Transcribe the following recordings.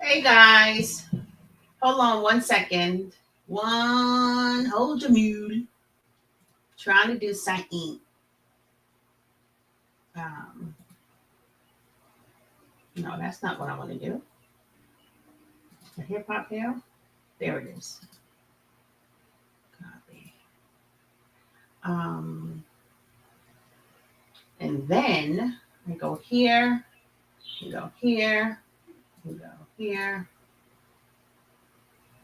Hey guys, hold on 1 second. Hold your mute. Trying to do something. Um, no, that's not what I want to do. The hip hop here. There it is. Copy. Um, and then I go here. We go here. We go here.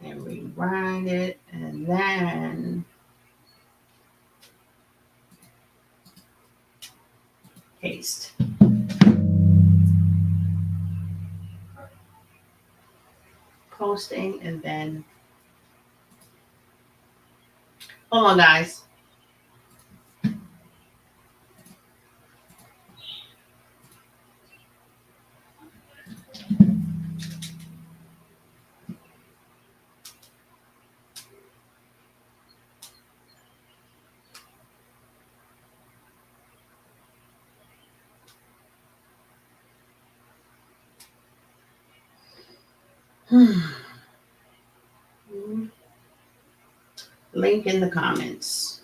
And rewind it. And then paste. Posting and then hold on guys. Link in the comments.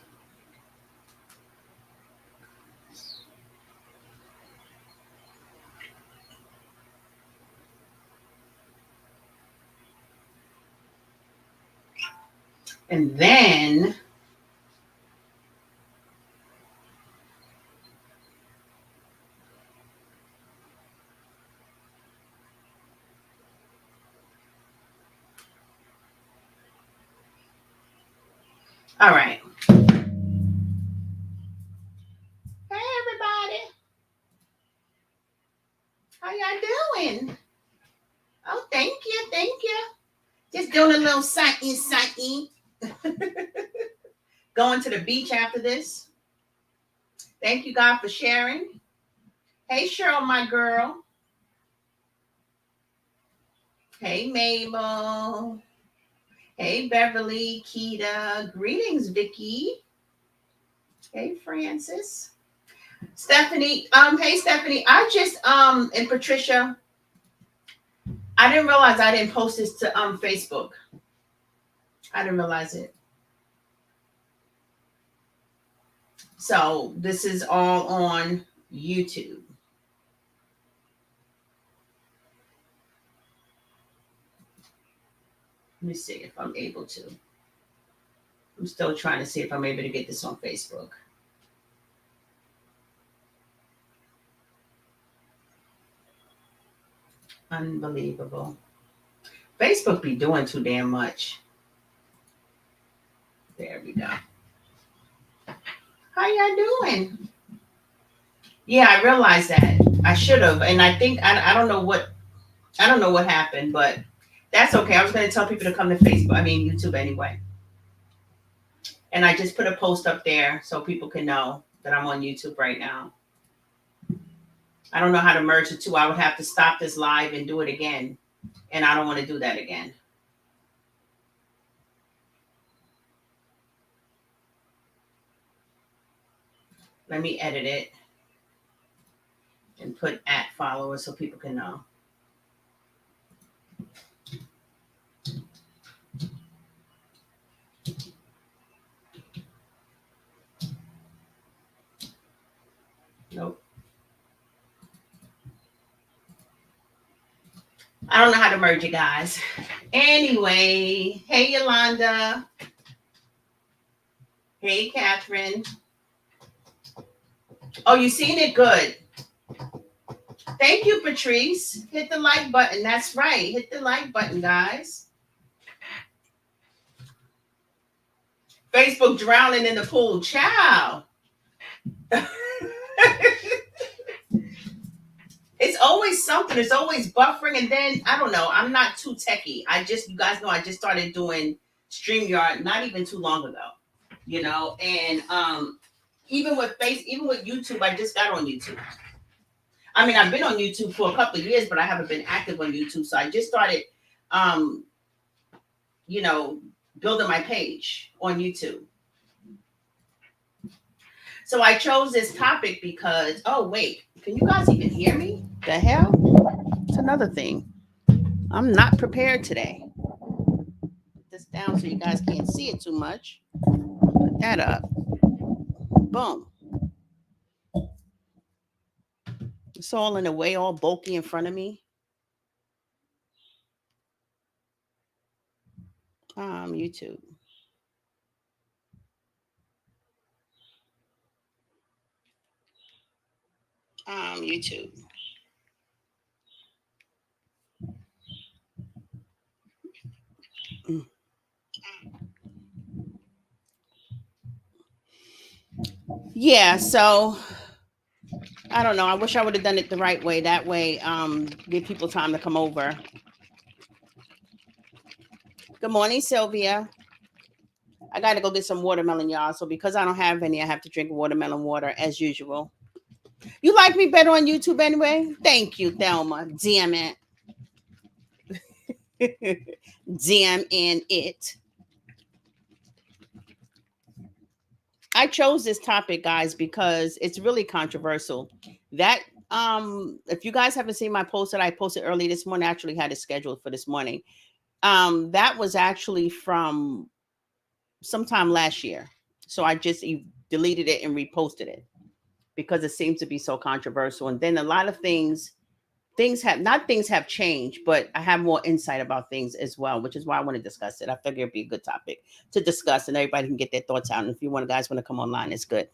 And then all right. Hey everybody. How y'all doing? Oh, thank you, thank you. Just doing a little something. Going to the beach after this. Thank you, God, for sharing. Hey, Cheryl, my girl. Hey, Mabel. Hey, Beverly, Keita. Greetings, Vicky. Hey, Francis. Stephanie. Hey, Stephanie. I just and Patricia. I didn't realize I didn't post this to Facebook. I didn't realize it. So this is all on YouTube. Let me see if I'm able to. I'm still trying to see if I'm able to get this on Facebook. Unbelievable. Facebook be doing too damn much. There we go. How y'all doing? Yeah, I realized that. I should have. And I think I don't know what happened, but that's okay. I was going to tell people to come to YouTube anyway. And I just put a post up there so people can know that I'm on YouTube right now. I don't know how to merge the two. I would have to stop this live and do it again. And I don't want to do that again. Let me edit it and put @followers so people can know. Nope. I don't know how to merge it, guys. Anyway, hey, Yolanda. Hey, Catherine. Oh, you seen it? Good. Thank you, Patrice. Hit the like button. That's right. Hit the like button, guys. Facebook drowning in the pool. Ciao. It's always something. It's always buffering. And then, I don't know. I'm not too techie. You guys know I just started doing StreamYard not even too long ago. And even with YouTube, I just got on YouTube. I mean, I've been on YouTube for a couple of years, but I haven't been active on YouTube. So I just started, building my page on YouTube. So I chose this topic because, oh, wait, can you guys even hear me? The hell? It's another thing. I'm not prepared today. Put this down so you guys can't see it too much. Put that up. Boom. It's all in a way, all bulky in front of me. YouTube. YouTube. Mm. Yeah, so I don't know. I wish I would have done it the right way. That way, give people time to come over. Good morning, Sylvia. I got to go get some watermelon, y'all. So because I don't have any, I have to drink watermelon water as usual. You like me better on YouTube anyway? Thank you, Thelma. Damn it. Damn in it. I chose this topic, guys, because it's really controversial. That if you guys haven't seen my post that I posted early this morning, I actually had it scheduled for this morning. That was actually from sometime last year. So I just deleted it and reposted it because it seems to be so controversial. And then a lot of things have changed, but I have more insight about things as well, which is why I want to discuss it. I figure it'd be a good topic to discuss and everybody can get their thoughts out. And if you guys want to come online, it's good.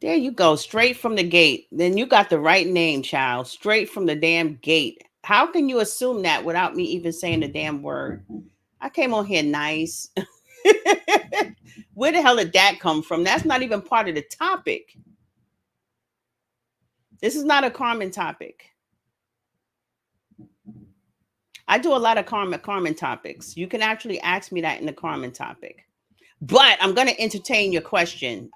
There you go, straight from the gate. Then you got the right name, child. Straight from the damn gate. How can you assume that without me even saying the damn word? I came on here nice. Where the hell did that come from? That's not even part of the topic. This is not a Carmen topic. I do a lot of Carmen topics. You can actually ask me that in the Carmen topic. But I'm going to entertain your question.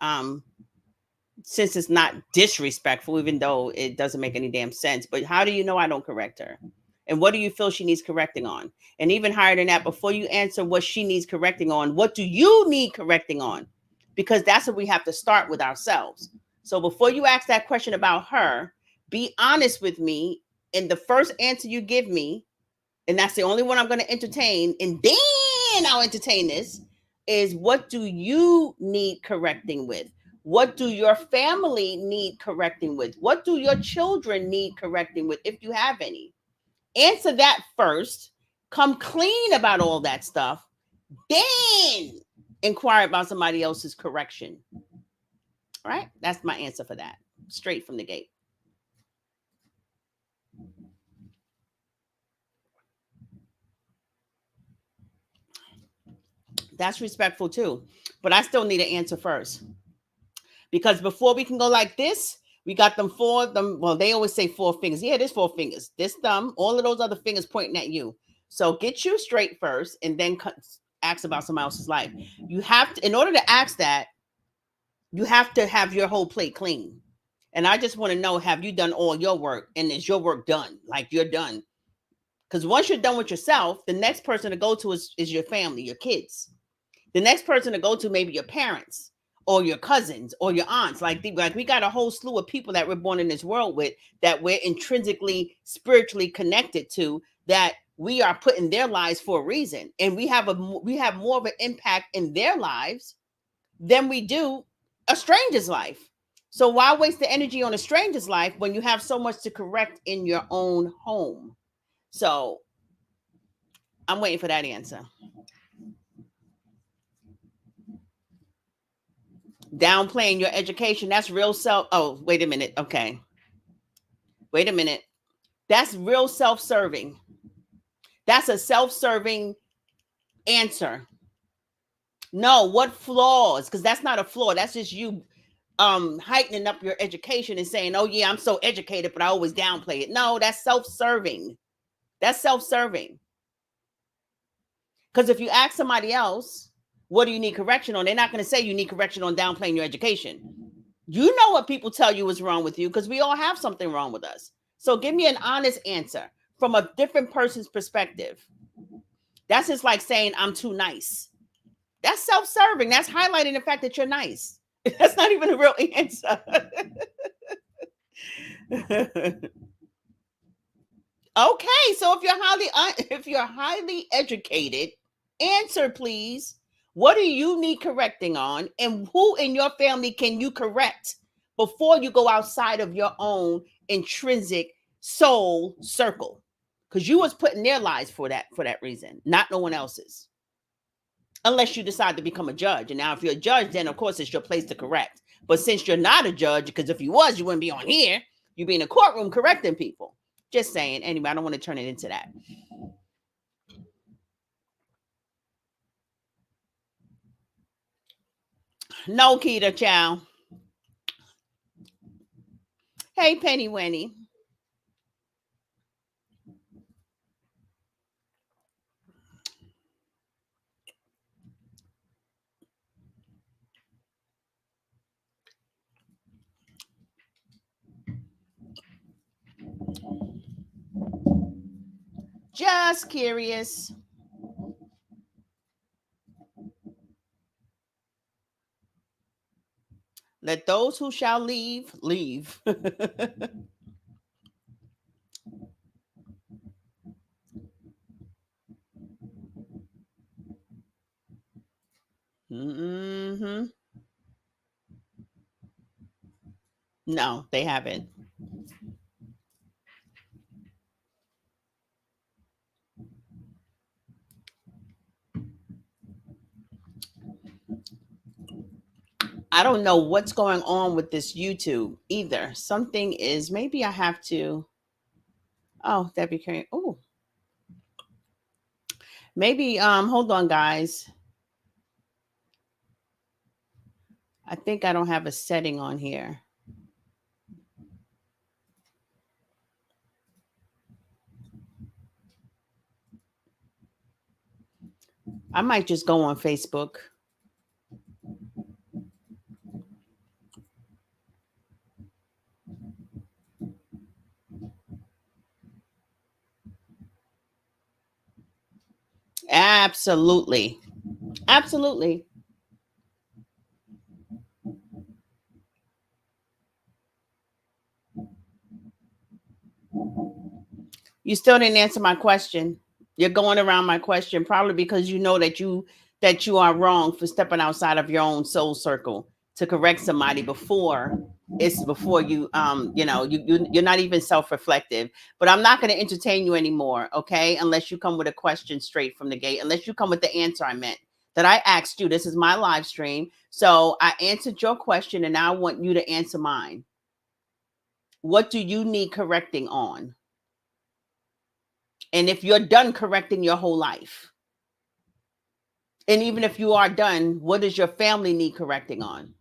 Since it's not disrespectful, even though it doesn't make any damn sense. But how do you know I don't correct her? And what do you feel she needs correcting on? And even higher than that, before you answer what she needs correcting on, what do you need correcting on? Because that's what we have to start with ourselves. So before you ask that question about her, be honest with me. And the first answer you give me, and that's the only one I'm going to entertain, and then I'll entertain this, is what do you need correcting with? What do your family need correcting with? What do your children need correcting with, if you have any? Answer that first. Come clean about all that stuff. Then inquire about somebody else's correction. All right? That's my answer for that. Straight from the gate. That's respectful too. But I still need an answer first. Because before we can go like this, we got them well, they always say 4 fingers. Yeah, there's 4 fingers. This thumb, all of those other fingers pointing at you. So get you straight first and then ask about somebody else's life. You have to, in order to ask that, you have to have your whole plate clean. And I just want to know, have you done all your work? And is your work done? Like you're done? Because once you're done with yourself, the next person to go to is your family, your kids. The next person to go to maybe your parents or your cousins or your aunts. Like we got a whole slew of people that we're born in this world with, that we're intrinsically, spiritually connected to, that we are put in their lives for a reason. And we have more of an impact in their lives than we do a stranger's life. So why waste the energy on a stranger's life when you have so much to correct in your own home? So I'm waiting for that answer. Downplaying your education, that's real oh, wait a minute. Okay. Wait a minute. That's real self-serving. That's a self-serving answer. No, what flaws? Because that's not a flaw. That's just you heightening up your education and saying, oh yeah, I'm so educated, but I always downplay it. No, that's self-serving. That's self-serving. Because if you ask somebody else, what do you need correction on? They're not going to say you need correction on downplaying your education. You know what people tell you is wrong with you, because we all have something wrong with us. So give me an honest answer from a different person's perspective. That's just like saying I'm too nice. That's self-serving. That's highlighting the fact that you're nice. That's not even a real answer. Okay, so if you're highly educated, answer please. What do you need correcting on, and who in your family can you correct before you go outside of your own intrinsic soul circle? Because you was put in their lives for that reason, not no one else's. Unless you decide to become a judge, and now if you're a judge, then of course it's your place to correct. But since you're not a judge, because if you was, you wouldn't be on here. You'd be in a courtroom correcting people. Just saying. Anyway, I don't want to turn it into that. No, Keita, chow. Hey, Penny Wenny. Just curious. Let those who shall leave, leave. Mm-hmm. No, they haven't. I don't know what's going on with this YouTube either. Something is, maybe I have to. Oh, that'd be great. Oh, maybe, hold on, guys. I think I don't have a setting on here. I might just go on Facebook. Absolutely. Absolutely. You still didn't answer my question. You're going around my question probably because you know that you are wrong for stepping outside of your own soul circle to correct somebody before it's before you you're not even self-reflective. But I'm not going to entertain you anymore, okay? Unless you come with a question straight from the gate. Unless you come with the answer I meant. That I asked you. This is my live stream. So I answered your question and now I want you to answer mine. What do you need correcting on? And if you're done correcting your whole life, and even if you are done, what does your family need correcting on?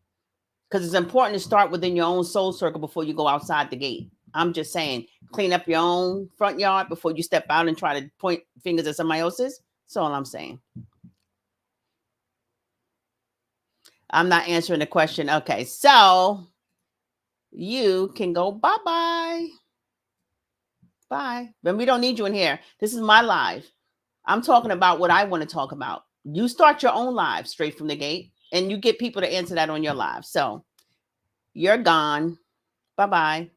Because it's important to start within your own soul circle before you go outside the gate. I'm just saying, clean up your own front yard before you step out and try to point fingers at somebody else's. That's all I'm saying. I'm not answering the question. Okay, so you can go bye bye. Bye. Then we don't need you in here. This is my live. I'm talking about what I want to talk about. You start your own live straight from the gate, and you get people to answer that on your live. So you're gone. Bye bye.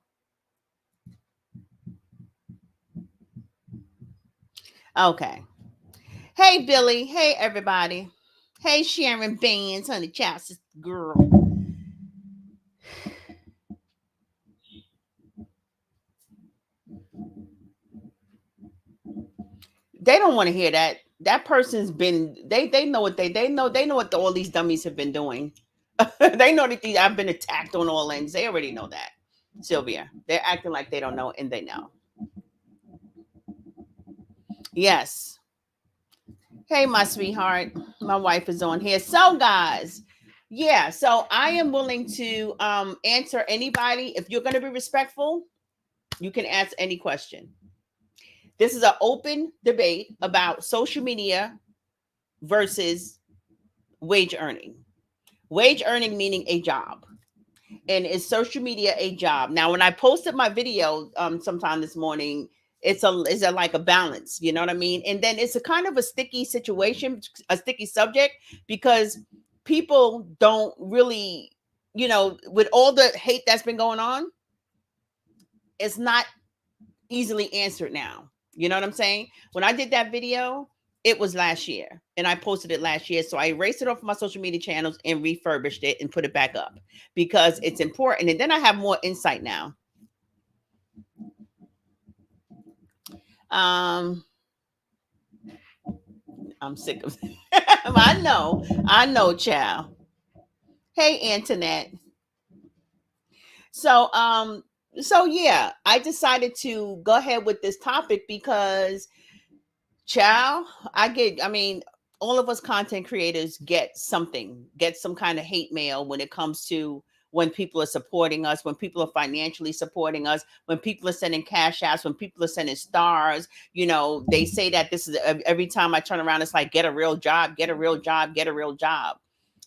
Okay. Hey, Billy. Hey, everybody. Hey, Sharon Baines, honey, child, sister girl. They don't want to hear that. That person's been. They know what they know what all these dummies have been doing. They know that I've been attacked on all ends. They already know that. Sylvia, they're acting like they don't know, and they know. Yes. Hey, my sweetheart. My wife is on here. So, guys, yeah. So I am willing to answer anybody. If you're going to be respectful, you can ask any question. This is an open debate about social media versus wage earning. Wage earning meaning a job. And is social media a job? Now, when I posted my video sometime this morning, it's a like a balance, you know what I mean? And then it's a kind of a sticky situation, a sticky subject, because people don't really, with all the hate that's been going on, it's not easily answered now. You know what I'm saying? When I did that video, it was last year and I posted it last year. So I erased it off my social media channels and refurbished it and put it back up because it's important. And then I have more insight now. Um, I'm sick of it. I know, child. Hey, Antoinette. So, so yeah, I decided to go ahead with this topic because, child, I mean, all of us content creators get some kind of hate mail when it comes to when people are supporting us, when people are financially supporting us, when people are sending cash apps, when people are sending stars. You know, they say that this is every time I turn around, it's like, get a real job, get a real job, get a real job.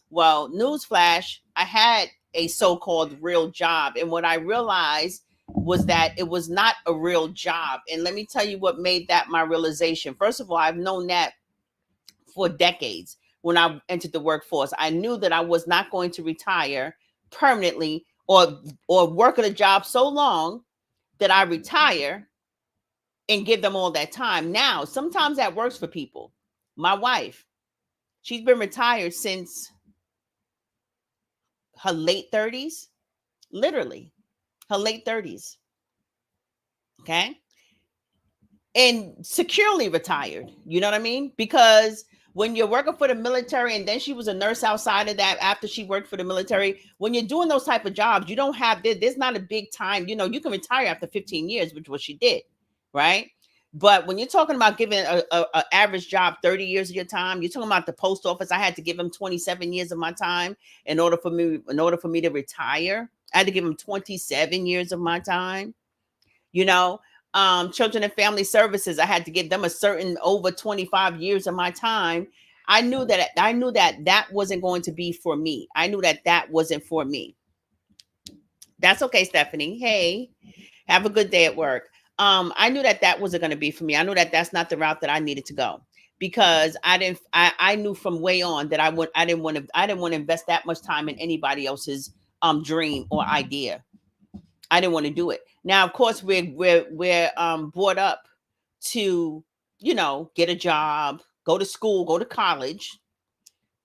Well, newsflash, I had a so-called real job. And what I realized was that it was not a real job. And let me tell you what made that my realization. First of all, I've known that for decades. When I entered the workforce, I knew that I was not going to retire permanently or work at a job so long that I retire and give them all that time. Now, sometimes that works for people. My wife, she's been retired since her late 30s, literally her late 30s. Okay. And securely retired. You know what I mean? Because when you're working for the military, and then she was a nurse outside of that after she worked for the military, when you're doing those type of jobs, you don't have there's not a big time. You know, you can retire after 15 years, which was she did, right? But when you're talking about giving a average job 30 years of your time, you're talking about the post office. I had to give them 27 years of my time in order for me to retire. I had to give them 27 years of my time. You know, children and family services, I had to give them a certain over 25 years of my time. I knew that that wasn't going to be for me. I knew that that wasn't for me. That's okay, Stephanie. Hey, have a good day at work. I knew that that wasn't going to be for me. I knew that that's not the route that I needed to go because I knew from way on that I didn't want to invest that much time in anybody else's dream or idea. I didn't want to do it. Now, of course, we're brought up to, you know, get a job, go to school, go to college.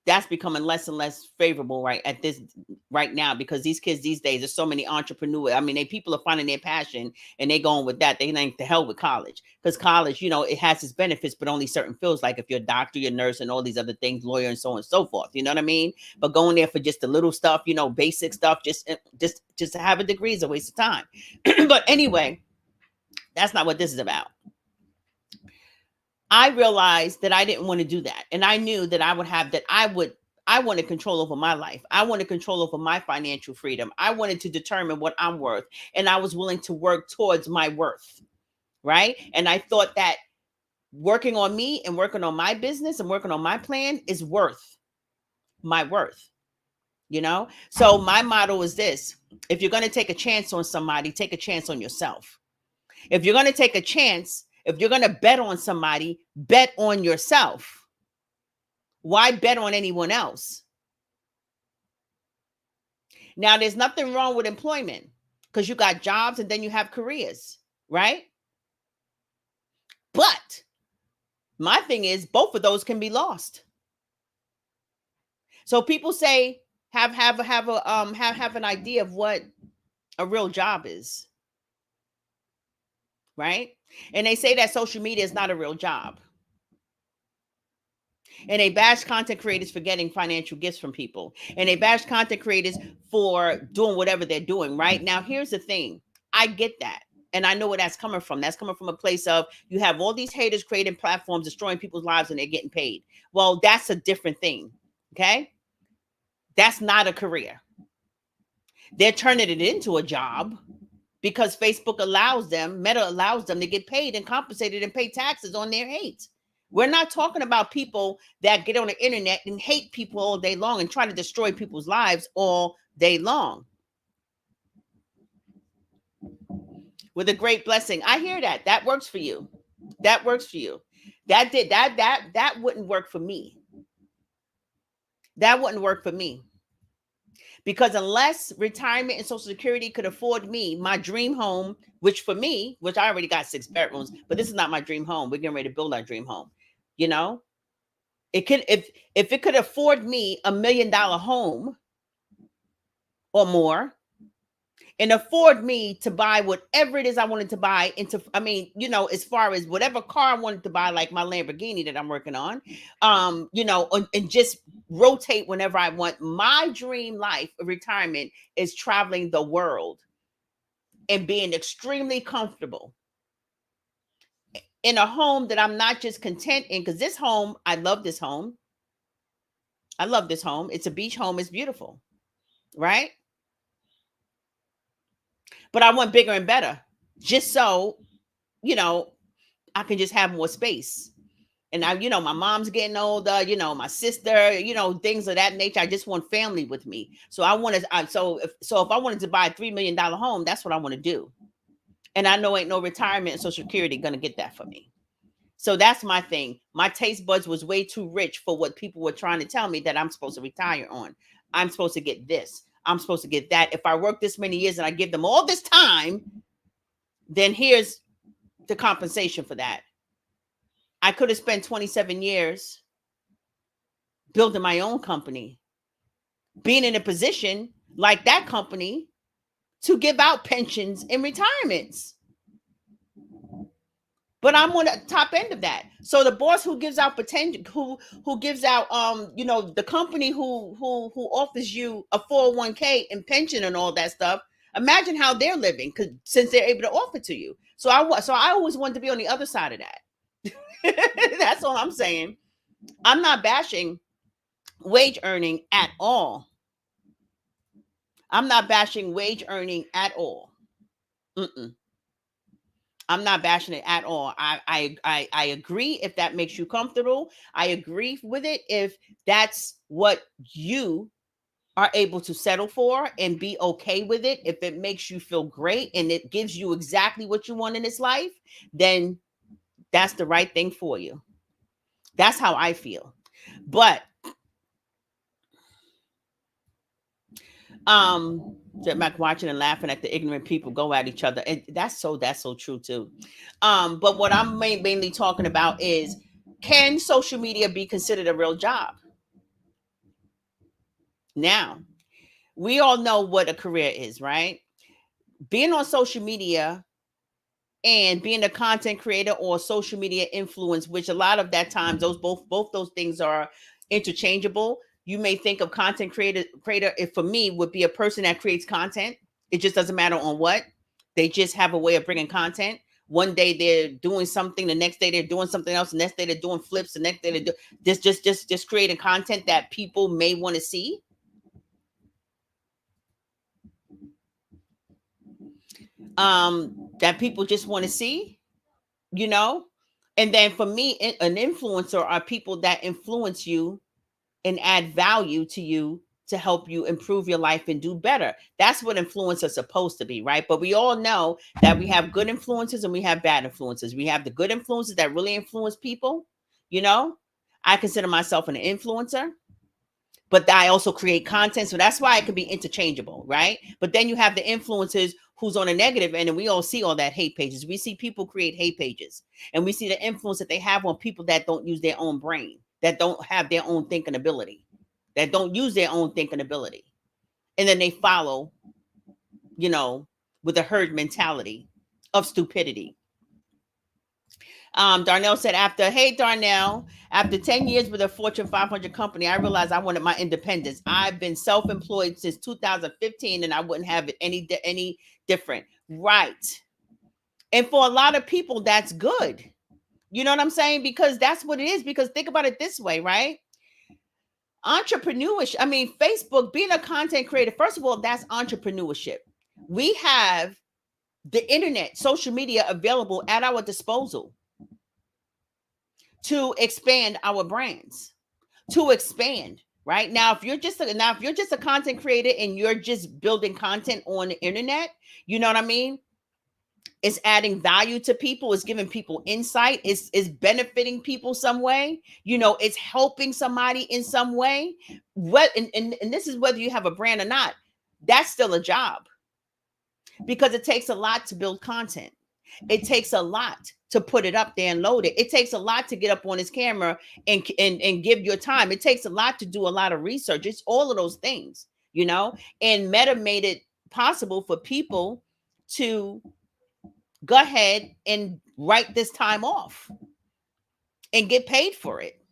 That's becoming less and less favorable right now because these kids these days, there's so many entrepreneurs. I mean, people are finding their passion and they going with that. They think the hell with college because college, you know, it has its benefits, but only certain fields. Like if you're a doctor, you're a nurse, and all these other things, lawyer, and so on and so forth. You know what I mean? But going there for just the little stuff, you know, basic stuff, just to have a degree is a waste of time. But anyway, that's not what this is about. I realized that I didn't want to do that. And I knew that I wanted control over my life. I wanted control over my financial freedom. I wanted to determine what I'm worth. And I was willing to work towards my worth. Right. And I thought that working on me and working on my business and working on my plan is worth my worth. You know, so my motto is this: if you're going to take a chance on somebody, take a chance on yourself. If you're going to take a chance, if you're going to bet on somebody, bet on yourself. Why bet on anyone else? Now, there's nothing wrong with employment because you got jobs and then you have careers, right? But my thing is, both of those can be lost. So people say have an idea of what a real job is, right? And they say that social media is not a real job. And they bash content creators for getting financial gifts from people. And they bash content creators for doing whatever they're doing. Right now, here's the thing. I get that. And I know where that's coming from. That's coming from a place of you have all these haters creating platforms, destroying people's lives, and they're getting paid. Well, that's a different thing. Okay. That's not a career. They're turning it into a job because Facebook allows them, Meta allows them to get paid and compensated and pay taxes on their hate. We're not talking about people that get on the internet and hate people all day long and try to destroy people's lives all day long. With a great blessing. I hear that. That works for you. That works for you. That wouldn't work for me. That wouldn't work for me. Because unless retirement and Social Security could afford me my dream home, which for me, which I already got 6 bedrooms, but this is not my dream home. We're getting ready to build our dream home. You know, it could, if it could afford me $1 million home or more, and afford me to buy whatever it is I wanted to buy into, I mean, as far as whatever car I wanted to buy, like my Lamborghini that I'm working on, and just rotate whenever I want. My dream life of retirement is traveling the world and being extremely comfortable in a home that I'm not just content in, because this home, I love this home. I love this home. It's a beach home. It's beautiful, right? But I want bigger and better, just so, I can just have more space. And I, my mom's getting older, my sister, things of that nature. I just want family with me. So I want to, so if I wanted to buy a $3 million home, that's what I want to do. And I know ain't no retirement and Social Security going to get that for me. So that's my thing. My taste buds was way too rich for what people were trying to tell me that I'm supposed to retire on. I'm supposed to get this. I'm supposed to get that. If I work this many years and I give them all this time, then here's the compensation for that. I could have spent 27 years building my own company, being in a position like that company to give out pensions and retirements. But I'm on the top end of that. So the boss who gives out potential, who gives out, the company who offers you a 401k and pension and all that stuff. Imagine how they're living, because since they're able to offer to you. So I always wanted to be on the other side of that. That's all I'm saying. I'm not bashing wage earning at all. I'm not bashing wage earning at all. Mm-mm. I'm not bashing it at all. I agree if that makes you comfortable. I agree with it if that's what you are able to settle for and be okay with it. If it makes you feel great and it gives you exactly what you want in this life, then that's the right thing for you. That's how I feel. But sit back watching and laughing at the ignorant people go at each other, and that's so true too. But what I'm mainly talking about is, can social media be considered a real job? Now, we all know what a career is, right? Being on social media and being a content creator or social media influence, which a lot of that times those both those things are interchangeable. You may think of content creator, if for me, would be a person that creates content. It just doesn't matter on what. They just have a way of bringing content. One day they're doing something, the next day they're doing something else, the next day they're doing flips, the next day they do just creating content that people may want to see. That people just want to see, and then for me, an influencer are people that influence you and add value to you to help you improve your life and do better. That's what influencers are supposed to be, right? But we all know that we have good influences and we have bad influences. We have the good influences that really influence people. I consider myself an influencer, but I also create content. So that's why it can be interchangeable, right? But then you have the influencers who's on a negative end, and we all see all that hate pages. We see people create hate pages, and we see the influence that they have on people that don't use their own brain, that don't have their own thinking ability, that don't use their own thinking ability. And then they follow, with a herd mentality of stupidity. Darnell said, after 10 years with a Fortune 500 company, I realized I wanted my independence. I've been self-employed since 2015, and I wouldn't have it any different. Right. And for a lot of people, that's good. You know what I'm saying? Because that's what it is. Because think about it this way, right? Entrepreneurship. I mean, Facebook, being a content creator, first of all, that's entrepreneurship. We have the internet, social media available at our disposal to expand our brands, to expand. Right now, if you're just a content creator and you're just building content on the internet, you know what I mean? It's adding value to people, it's giving people insight, it's benefiting people some way, it's helping somebody in some way. And this is whether you have a brand or not, that's still a job, because it takes a lot to build content. It takes a lot to put it up there and load it. It takes a lot to get up on his camera and give your time. It takes a lot to do a lot of research. It's all of those things, and Meta made it possible for people to go ahead and write this time off and get paid for it.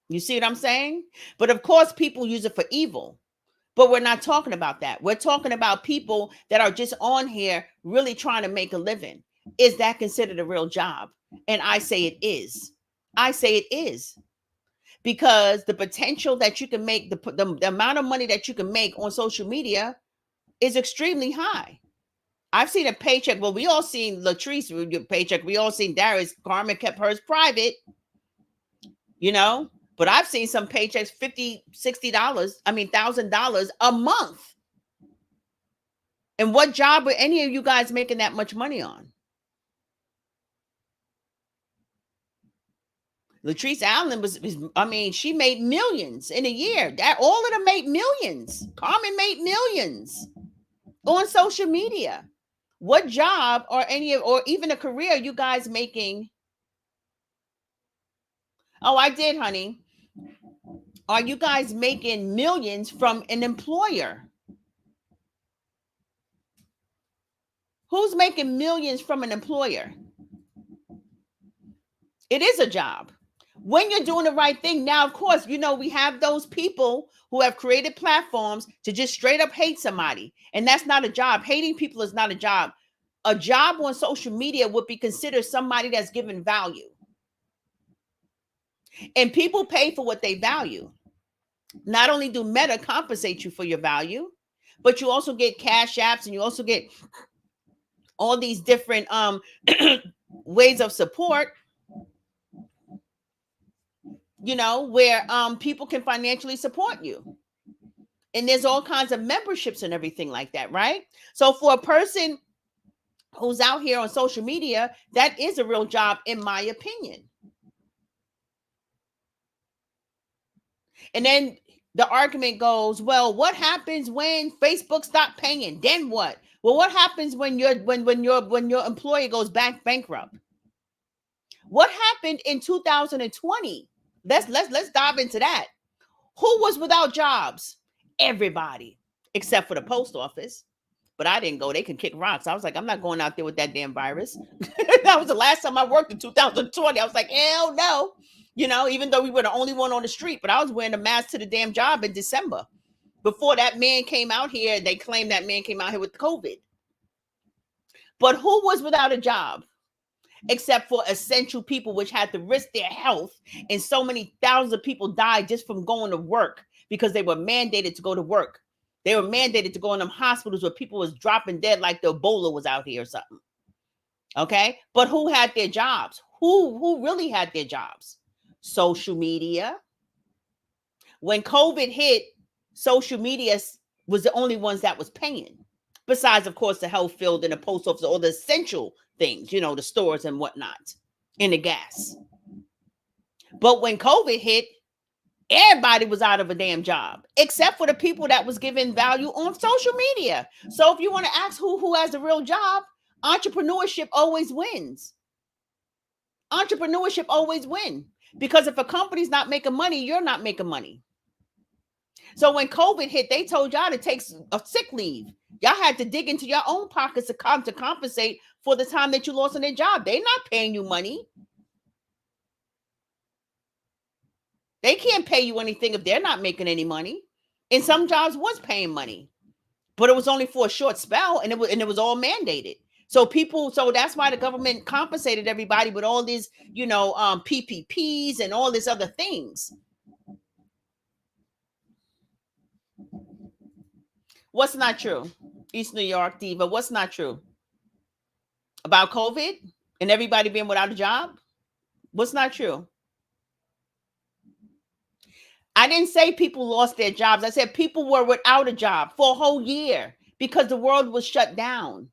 You see what I'm saying? But of course, people use it for evil. But we're not talking about that. We're talking about people that are just on here really trying to make a living. Is that considered a real job? And I say it is. I say it is. Because the potential that you can make, the amount of money that you can make on social media is extremely high. I've seen a paycheck. Well, we all seen Latrice with your paycheck. We all seen Darius. Carmen kept hers private, but I've seen some paychecks, $50, $60, $1,000 a month. And what job were any of you guys making that much money on? Latrice Allen she made millions in a year. All of them made millions. Carmen made millions on social media. What job or even a career you guys making? Oh, I did, honey. Are you guys making millions from an employer? Who's making millions from an employer? It is a job. When you're doing the right thing. Now, of course, we have those people who have created platforms to just straight up hate somebody. And that's not a job. Hating people is not a job. A job on social media would be considered somebody that's given value. And people pay for what they value. Not only do Meta compensate you for your value, but you also get cash apps and you also get all these different ways of support, where people can financially support you. And there's all kinds of memberships and everything like that, right? So for a person who's out here on social media, that is a real job, in my opinion. And then the argument goes, well, what happens when Facebook stopped paying? Then what? Well, what happens when your employer goes bankrupt? What happened in 2020? Let's dive into that. Who was without jobs? Everybody, except for the post office. But I didn't go. They can kick rocks. I was like, I'm not going out there with that damn virus. That was the last time I worked in 2020. I was like, hell no. Even though we were the only one on the street, but I was wearing a mask to the damn job in December. Before that man came out here, they claimed that man came out here with COVID. But who was without a job? Except for essential people, which had to risk their health. And so many thousands of people died just from going to work because they were mandated to go to work. They were mandated to go in them hospitals where people was dropping dead like the Ebola was out here or something. Okay? But who had their jobs? Who really had their jobs? Social media. When COVID hit, social media was the only ones that was paying. Besides, of course, the health field and the post office, all the essential things, the stores and whatnot, and the gas. But when COVID hit, everybody was out of a damn job, except for the people that was giving value on social media. So if you want to ask who has a real job, entrepreneurship always wins. Entrepreneurship always wins. Because if a company's not making money, you're not making money. So when COVID hit, they told y'all to take a sick leave. Y'all had to dig into your own pockets to compensate for the time that you lost on their job. They're not paying you money. They can't pay you anything if they're not making any money. And some jobs was paying money, but it was only for a short spell, and it was all mandated. So that's why the government compensated everybody with all these, PPPs and all these other things. What's not true? East New York Diva, what's not true? About COVID and everybody being without a job? What's not true? I didn't say people lost their jobs. I said people were without a job for a whole year because the world was shut down.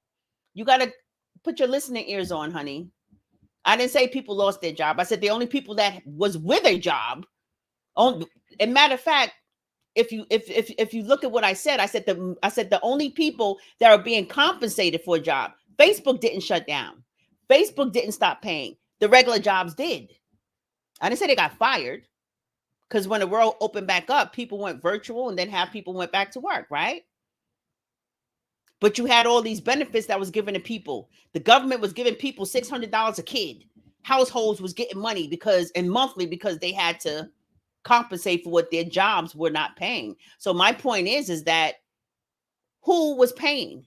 You got to put your listening ears on, honey. I didn't say people lost their job. I said the only people that was with a job. On, and matter of fact, if you look at what I said, I said the only people that are being compensated for a job. Facebook didn't shut down. Facebook didn't stop paying. The regular jobs did. I didn't say they got fired, because when the world opened back up, people went virtual, and then half people went back to work, right? But you had all these benefits that was given to people. The government was giving people $600 a kid. Households was getting money and monthly, because they had to compensate for what their jobs were not paying. So my point is that who was paying?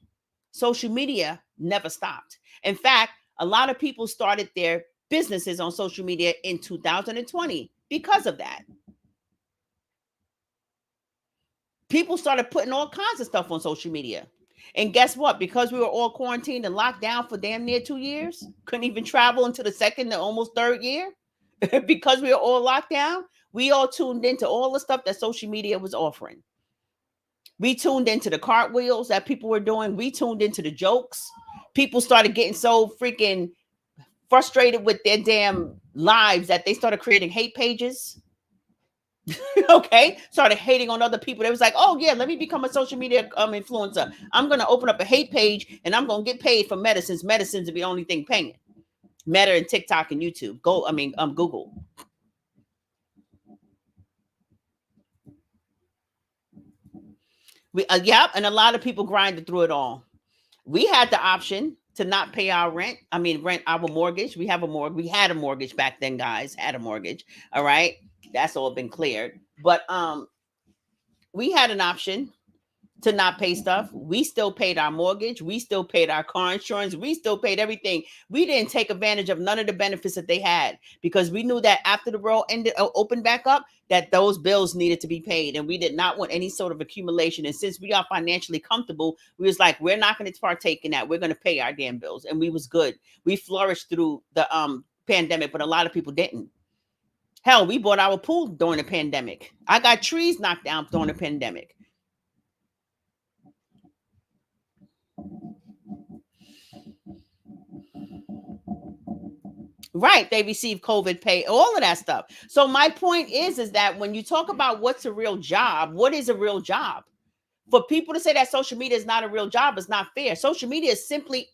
Social media never stopped. In fact, a lot of people started their businesses on social media in 2020 because of that. People started putting all kinds of stuff on social media. And guess what? Because we were all quarantined and locked down for damn near 2 years, couldn't even travel into the second and almost third year, because we were all locked down, we all tuned into all the stuff that social media was offering. We tuned into the cartwheels that people were doing. We tuned into the jokes. People started getting so freaking frustrated with their damn lives that they started creating hate pages. Okay, started hating on other people. They was like, oh yeah, let me become a social media influencer. I'm gonna open up a hate page and I'm gonna get paid for medicines. Medicines are the only thing paying. Meta and TikTok and YouTube. Google. And a lot of people grinded through it all. We had the option to not pay our rent. Rent our mortgage. We have a mortgage. We had a mortgage back then, guys. Had a mortgage. All right, that's all been cleared. But we had an option to not pay stuff. We still paid our mortgage. We still paid our car insurance. We still paid everything. We didn't take advantage of none of the benefits that they had, because we knew that after the world opened back up, that those bills needed to be paid, and we did not want any sort of accumulation. And since we are financially comfortable, we was like, we're not going to partake in that. We're going to pay our damn bills, and we was good. We flourished through the pandemic, but a lot of people didn't. Hell, we bought our pool during the pandemic. I got trees knocked down during the pandemic. Right, they receive COVID pay, all of that stuff. So my point is that when you talk about what's a real job, what is a real job? For people to say that social media is not a real job is not fair. Social media is simply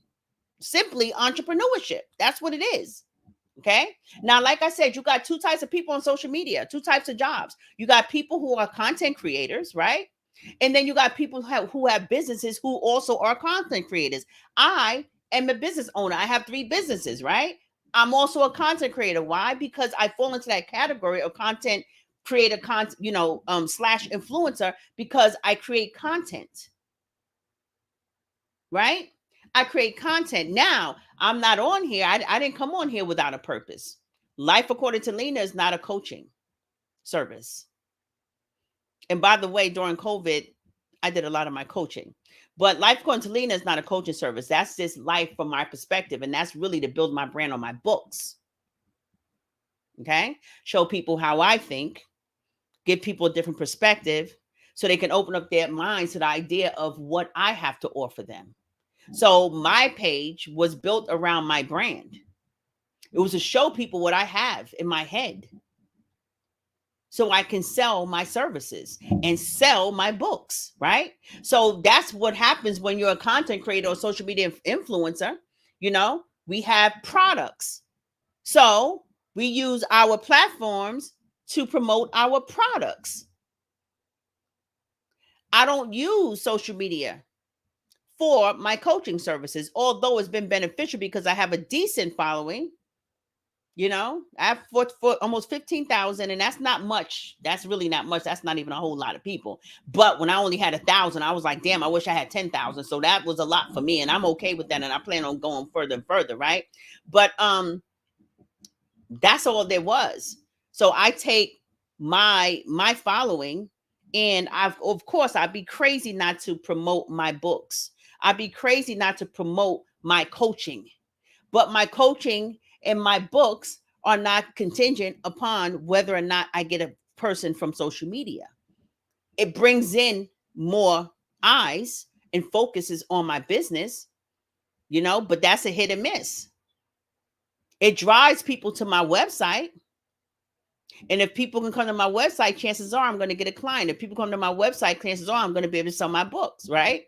entrepreneurship. That's what it is. Okay. Now, like I said, you got two types of people on social media, two types of jobs. You got people who are content creators, right? And then you got people who have businesses who also are content creators. I am a business owner. I have 3 businesses, right? I'm also a content creator. Why? Because I fall into that category of content creator, slash influencer, because I create content, right? I create content. Now, I'm not on here. I didn't come on here without a purpose. Life According to Lena is not a coaching service. And by the way, during COVID, I did a lot of my coaching. But Life According to Lena is not a coaching service. That's just life from my perspective. And that's really to build my brand on my books. Okay? Show people how I think, give people a different perspective so they can open up their minds to the idea of what I have to offer them. So my page was built around my brand. It was to show people what I have in my head, so I can sell my services and sell my books, right? So that's what happens when you're a content creator or social media influencer. We have products. So we use our platforms to promote our products. I don't use social media for my coaching services, although it's been beneficial because I have a decent following. I have for almost 15,000, and that's not much. That's really not much. That's not even a whole lot of people. But when I only had 1,000, I was like, damn, I wish I had 10,000. So that was a lot for me, and I'm okay with that. And I plan on going further and further, right? But that's all there was. So I take my following, and I'd be crazy not to promote my books. I'd be crazy not to promote my coaching. But my coaching and my books are not contingent upon whether or not I get a person from social media. It brings in more eyes and focuses on my business. but that's a hit and miss. It drives people to my website. And if people can come to my website, chances are I'm going to get a client. If people come to my website, chances are I'm going to be able to sell my books, right?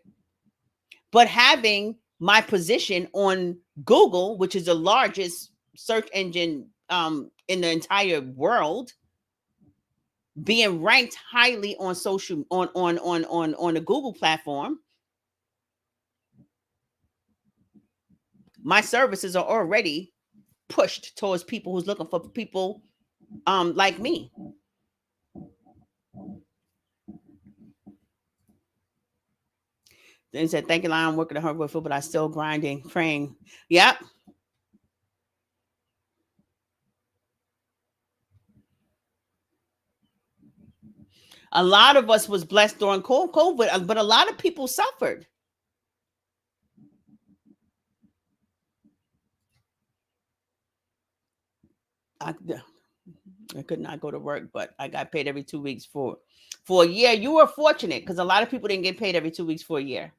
But having my position on Google, which is the largest search engine in the entire world, being ranked highly on social on the Google platform, my services are already pushed towards people who's looking for people like me. Then said, "Thank you, Lion. I'm working hard with it, but I still grinding, praying." Yep. A lot of us was blessed during COVID, but a lot of people suffered. I could not go to work, but I got paid every 2 weeks for a year. You were fortunate because a lot of people didn't get paid every 2 weeks for a year.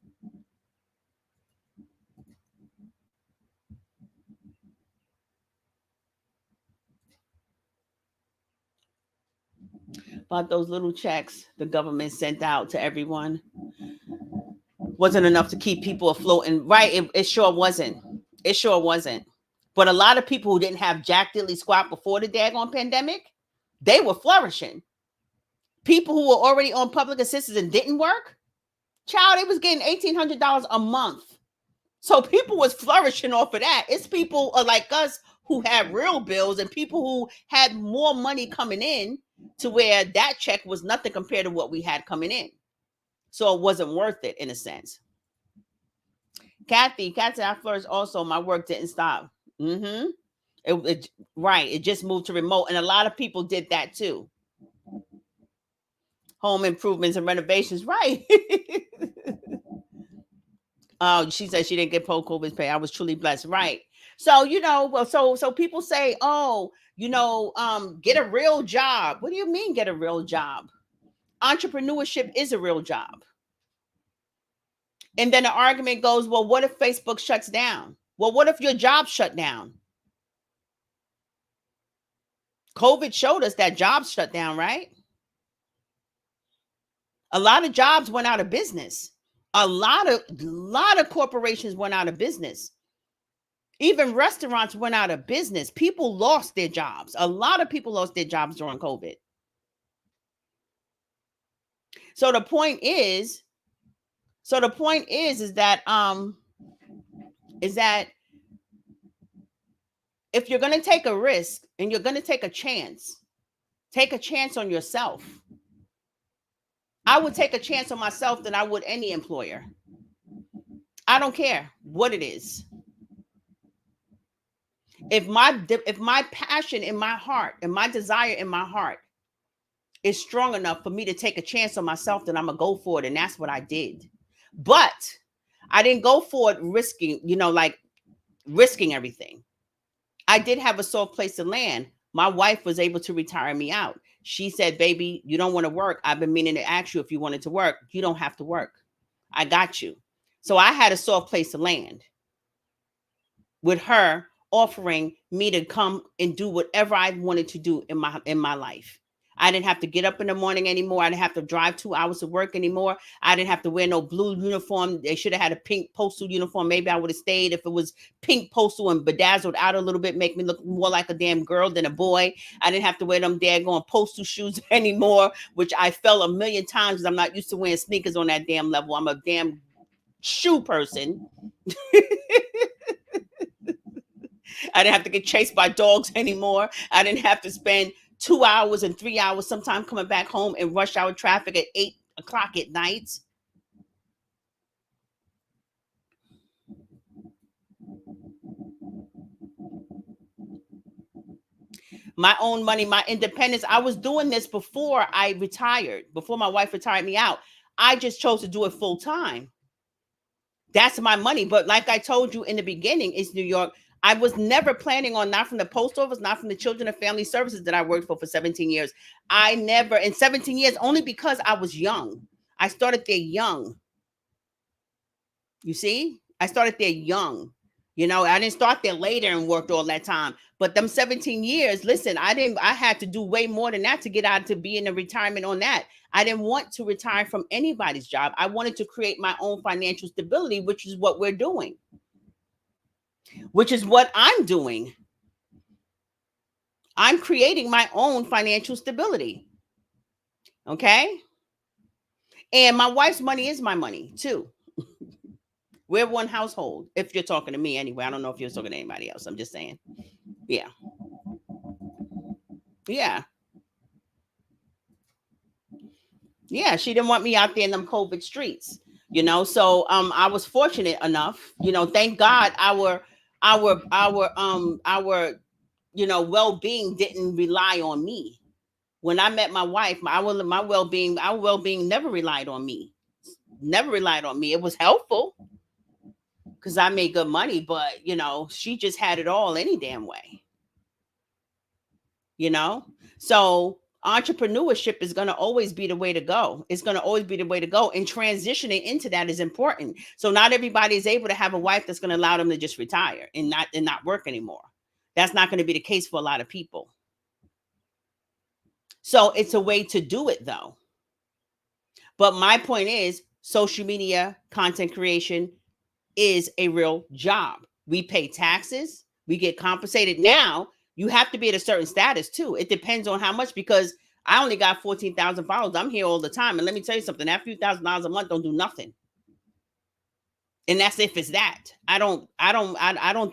But those little checks the government sent out to everyone wasn't enough to keep people afloat. And right, it sure wasn't. It sure wasn't. But a lot of people who didn't have jack diddly squat before the daggone pandemic, they were flourishing. People who were already on public assistance and didn't work, child, they was getting $1,800 a month. So people was flourishing off of that. It's people like us who had real bills and people who had more money coming in to where that check was nothing compared to what we had coming in. So it wasn't worth it in a sense. Kathy, I flourished also. My work didn't stop. Mm-hmm. Right. It just moved to remote. And a lot of people did that too. Home improvements and renovations. Right. Oh, she said she didn't get COVID pay. I was truly blessed. Right. So, so people say, oh, get a real job. What do you mean get a real job? Entrepreneurship is a real job. And then the argument goes, well, what if Facebook shuts down? Well, what if your job shut down? COVID showed us that jobs shut down, right? A lot of jobs went out of business. A lot of corporations went out of business. Even restaurants went out of business. People lost their jobs. A lot of people lost their jobs during COVID. So the point is that if you're going to take a risk and you're going to take a chance on yourself. I would take a chance on myself than I would any employer. I don't care what it is. If my passion in my heart and my desire in my heart is strong enough for me to take a chance on myself, then I'm gonna go for it. And that's what I did. But I didn't go for it risking, risking everything. I did have a soft place to land. My wife was able to retire me out. She said, baby, you don't want to work. I've been meaning to ask you if you wanted to work. You don't have to work. I got you. So I had a soft place to land with her offering me to come and do whatever I wanted to do in my life. I didn't have to get up in the morning anymore. I didn't have to drive 2 hours to work anymore. I didn't have to wear no blue uniform. They should have had a pink postal uniform. Maybe I would have stayed if it was pink postal and bedazzled out a little bit, make me look more like a damn girl than a boy. I didn't have to wear them daggone postal shoes anymore, which I fell a million times because I'm not used to wearing sneakers on that damn level. I'm a damn shoe person. I didn't have to get chased by dogs anymore. I didn't have to spend 2 hours and 3 hours sometimes coming back home in rush hour traffic at 8 o'clock at night. My own money, my independence. I was doing this before I retired, before my wife retired me out. I just chose to do it full time. That's my money. But like I told you in the beginning, it's New York. I was never planning on, not from the post office, not from the Children and Family Services that I worked for 17 years. I never, in 17 years, only because I was young. I started there young. You see, I started there young. I didn't start there later and worked all that time. But them 17 years, listen, I had to do way more than that to get out to be in a retirement on that. I didn't want to retire from anybody's job. I wanted to create my own financial stability, which is what we're doing, which is what I'm doing. I'm creating my own financial stability. Okay. And my wife's money is my money too. We're one household. If you're talking to me anyway, I don't know if you're talking to anybody else. I'm just saying. Yeah. Yeah. Yeah. She didn't want me out there in them COVID streets, So I was fortunate enough, thank God our well-being didn't rely on me. When I met my wife, our well-being never relied on me. Never relied on me. It was helpful because I made good money, but she just had it all any damn way. So entrepreneurship is going to always be the way to go. It's going to always be the way to go, and transitioning into that is important. So not everybody is able to have a wife that's going to allow them to just retire and not work anymore. That's not going to be the case for a lot of people. So it's a way to do it though. But my point is, social media content creation is a real job. We pay taxes, we get compensated. Now you have to be at a certain status too. It depends on how much, because I only got 14,000 followers. I'm here all the time. And let me tell you something, that few $1,000s a month don't do nothing. And that's if it's that. I don't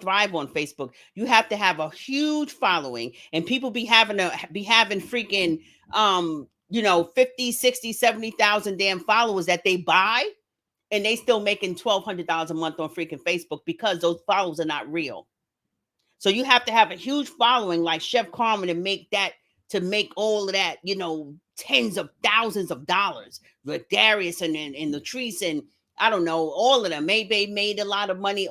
thrive on Facebook. You have to have a huge following, and people be having freaking 50, 60, 70,000 damn followers that they buy, and they still making $1,200 a month on freaking Facebook because those followers are not real. So you have to have a huge following like Chef Carmen to make all of that, tens of thousands of dollars. With Darius and Latrice and I don't know, all of them. Maybe made a lot of money.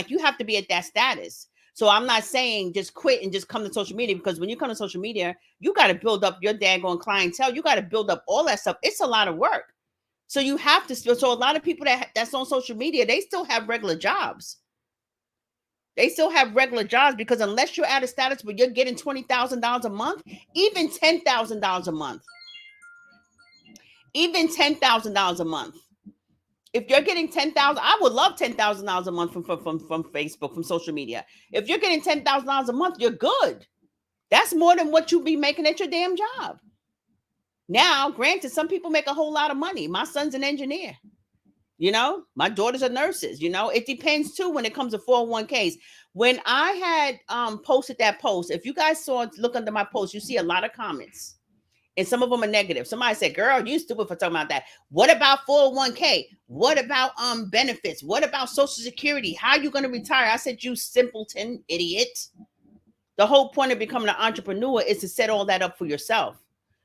You have to be at that status. So I'm not saying just quit and just come to social media, because when you come to social media, you got to build up your daggone clientele. You got to build up all that stuff. It's a lot of work. So you have to. So a lot of people that's on social media, they still have regular jobs. They still have regular jobs, because unless you're at a status where you're getting $20,000 a month, even $10,000 a month, if you're getting 10,000, I would love $10,000 a month from Facebook, from social media. If you're getting $10,000 a month, you're good. That's more than what you be making at your damn job. Now, granted, some people make a whole lot of money. My son's an engineer. My daughters are nurses. It depends too when it comes to 401ks. When I had posted that post, if you guys look under my post, you see a lot of comments, and some of them are negative. Somebody said, "Girl, you stupid for talking about that. What about 401k? What about benefits? What about Social Security? How are you going to retire?" I said, "You simpleton idiot. The whole point of becoming an entrepreneur is to set all that up for yourself.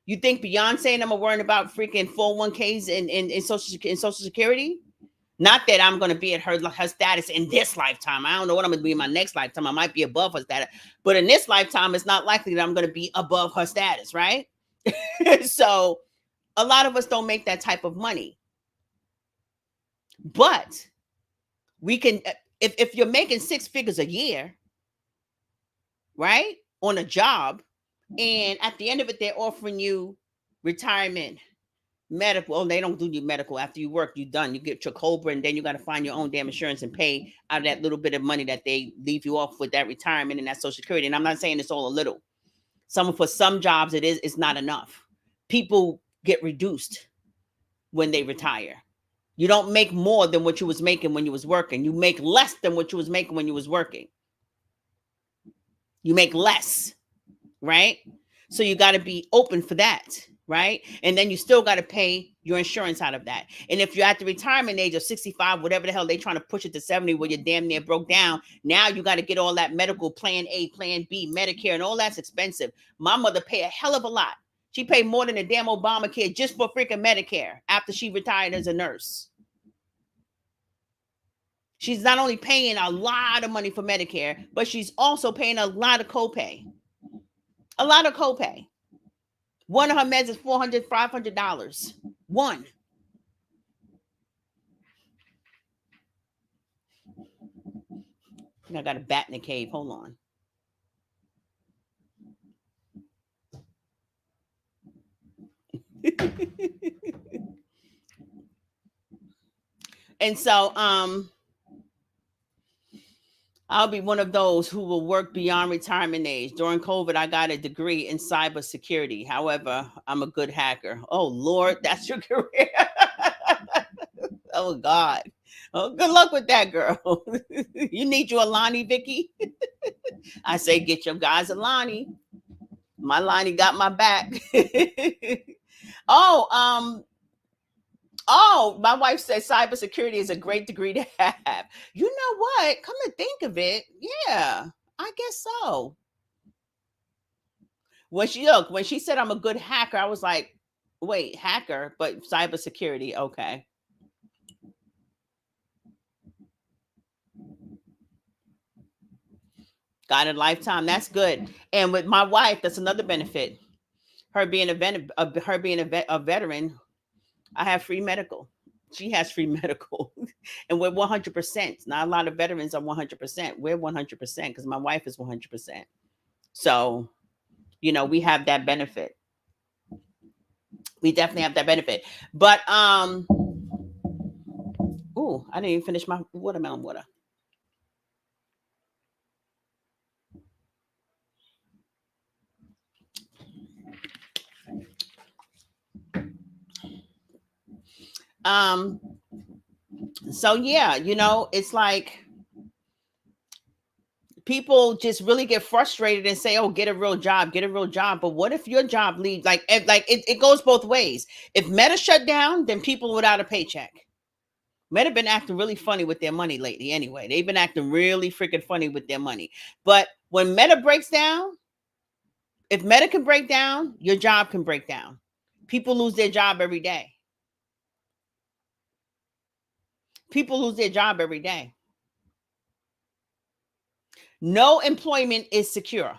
You think Beyonce and them are worrying about freaking 401ks and Social Security? Not that I'm going to be at her status in this lifetime. I don't know what I'm going to be in my next lifetime. I might be above her status. But in this lifetime, it's not likely that I'm going to be above her status, right?" So a lot of us don't make that type of money. But we can, if you're making 6 figures a year, right, on a job, and at the end of it, they're offering you retirement, medical. Oh, they don't do your medical after you work. You're done. You get your COBRA, and then you got to find your own damn insurance and pay out of that little bit of money that they leave you off with, that retirement and that Social Security. And I'm not saying it's all a little. For some jobs, it's not enough. People get reduced when they retire. You don't make more than what you was making when you was working. You make less than what you was making when you was working. You make less, right? So you got to be open for that, right? And then you still got to pay your insurance out of that. And if you're at the retirement age of 65, whatever the hell they trying to push it to 70, where you're damn near broke down, now you got to get all that medical, plan A, plan B, Medicare, and all that's expensive. My mother paid a hell of a lot. She paid more than a damn Obamacare just for freaking Medicare after she retired as a nurse. She's not only paying a lot of money for Medicare, but she's also paying a lot of copay. A lot of copay. One of her meds is $400, $500. One. I got a bat in the cave. Hold on. And so I'll be one of those who will work beyond retirement age. During COVID, I got a degree in cybersecurity. However, I'm a good hacker. Oh Lord, that's your career. Oh God. Oh, good luck with that, girl. You need you a Lonnie, Vicky. I say get your guys a Lonnie. My Lonnie got my back. oh, Oh, my wife says cybersecurity is a great degree to have. You know what? Come to think of it, yeah, I guess so. When she said I'm a good hacker, I was like, wait, hacker, but cybersecurity, okay. Got a lifetime. That's good. And with my wife, that's another benefit. Her being a veteran, I have free medical. She has free medical, and we're 100%. Not a lot of veterans are 100%. We're 100% because my wife is 100%. So we have that benefit. We definitely have that benefit. But oh, I didn't even finish my watermelon water. Um, so yeah, it's like people just really get frustrated and say, "Oh, get a real job, get a real job." But what if your job leaves? It goes both ways. If Meta shut down, then people without a paycheck. Meta been acting really funny with their money lately. Anyway, they've been acting really freaking funny with their money. But when Meta breaks down, if Meta can break down, your job can break down. People lose their job every day. People lose their job every day. No employment is secure,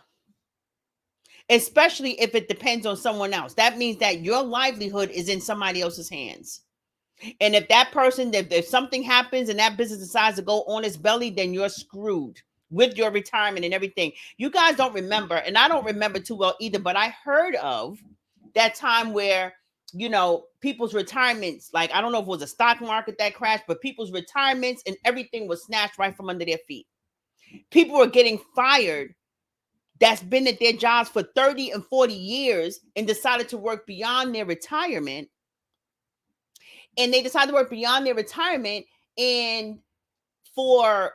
especially if it depends on someone else. That means that your livelihood is in somebody else's hands. And if that person, if something happens and that business decides to go on its belly, then you're screwed with your retirement and everything. You guys don't remember, and I don't remember too well either, but I heard of that time where, people's retirements, like, I don't know if it was a stock market that crashed, but people's retirements and everything was snatched right from under their feet. People were getting fired that's been at their jobs for 30 and 40 years and decided to work beyond their retirement. And they decided to work beyond their retirement. And for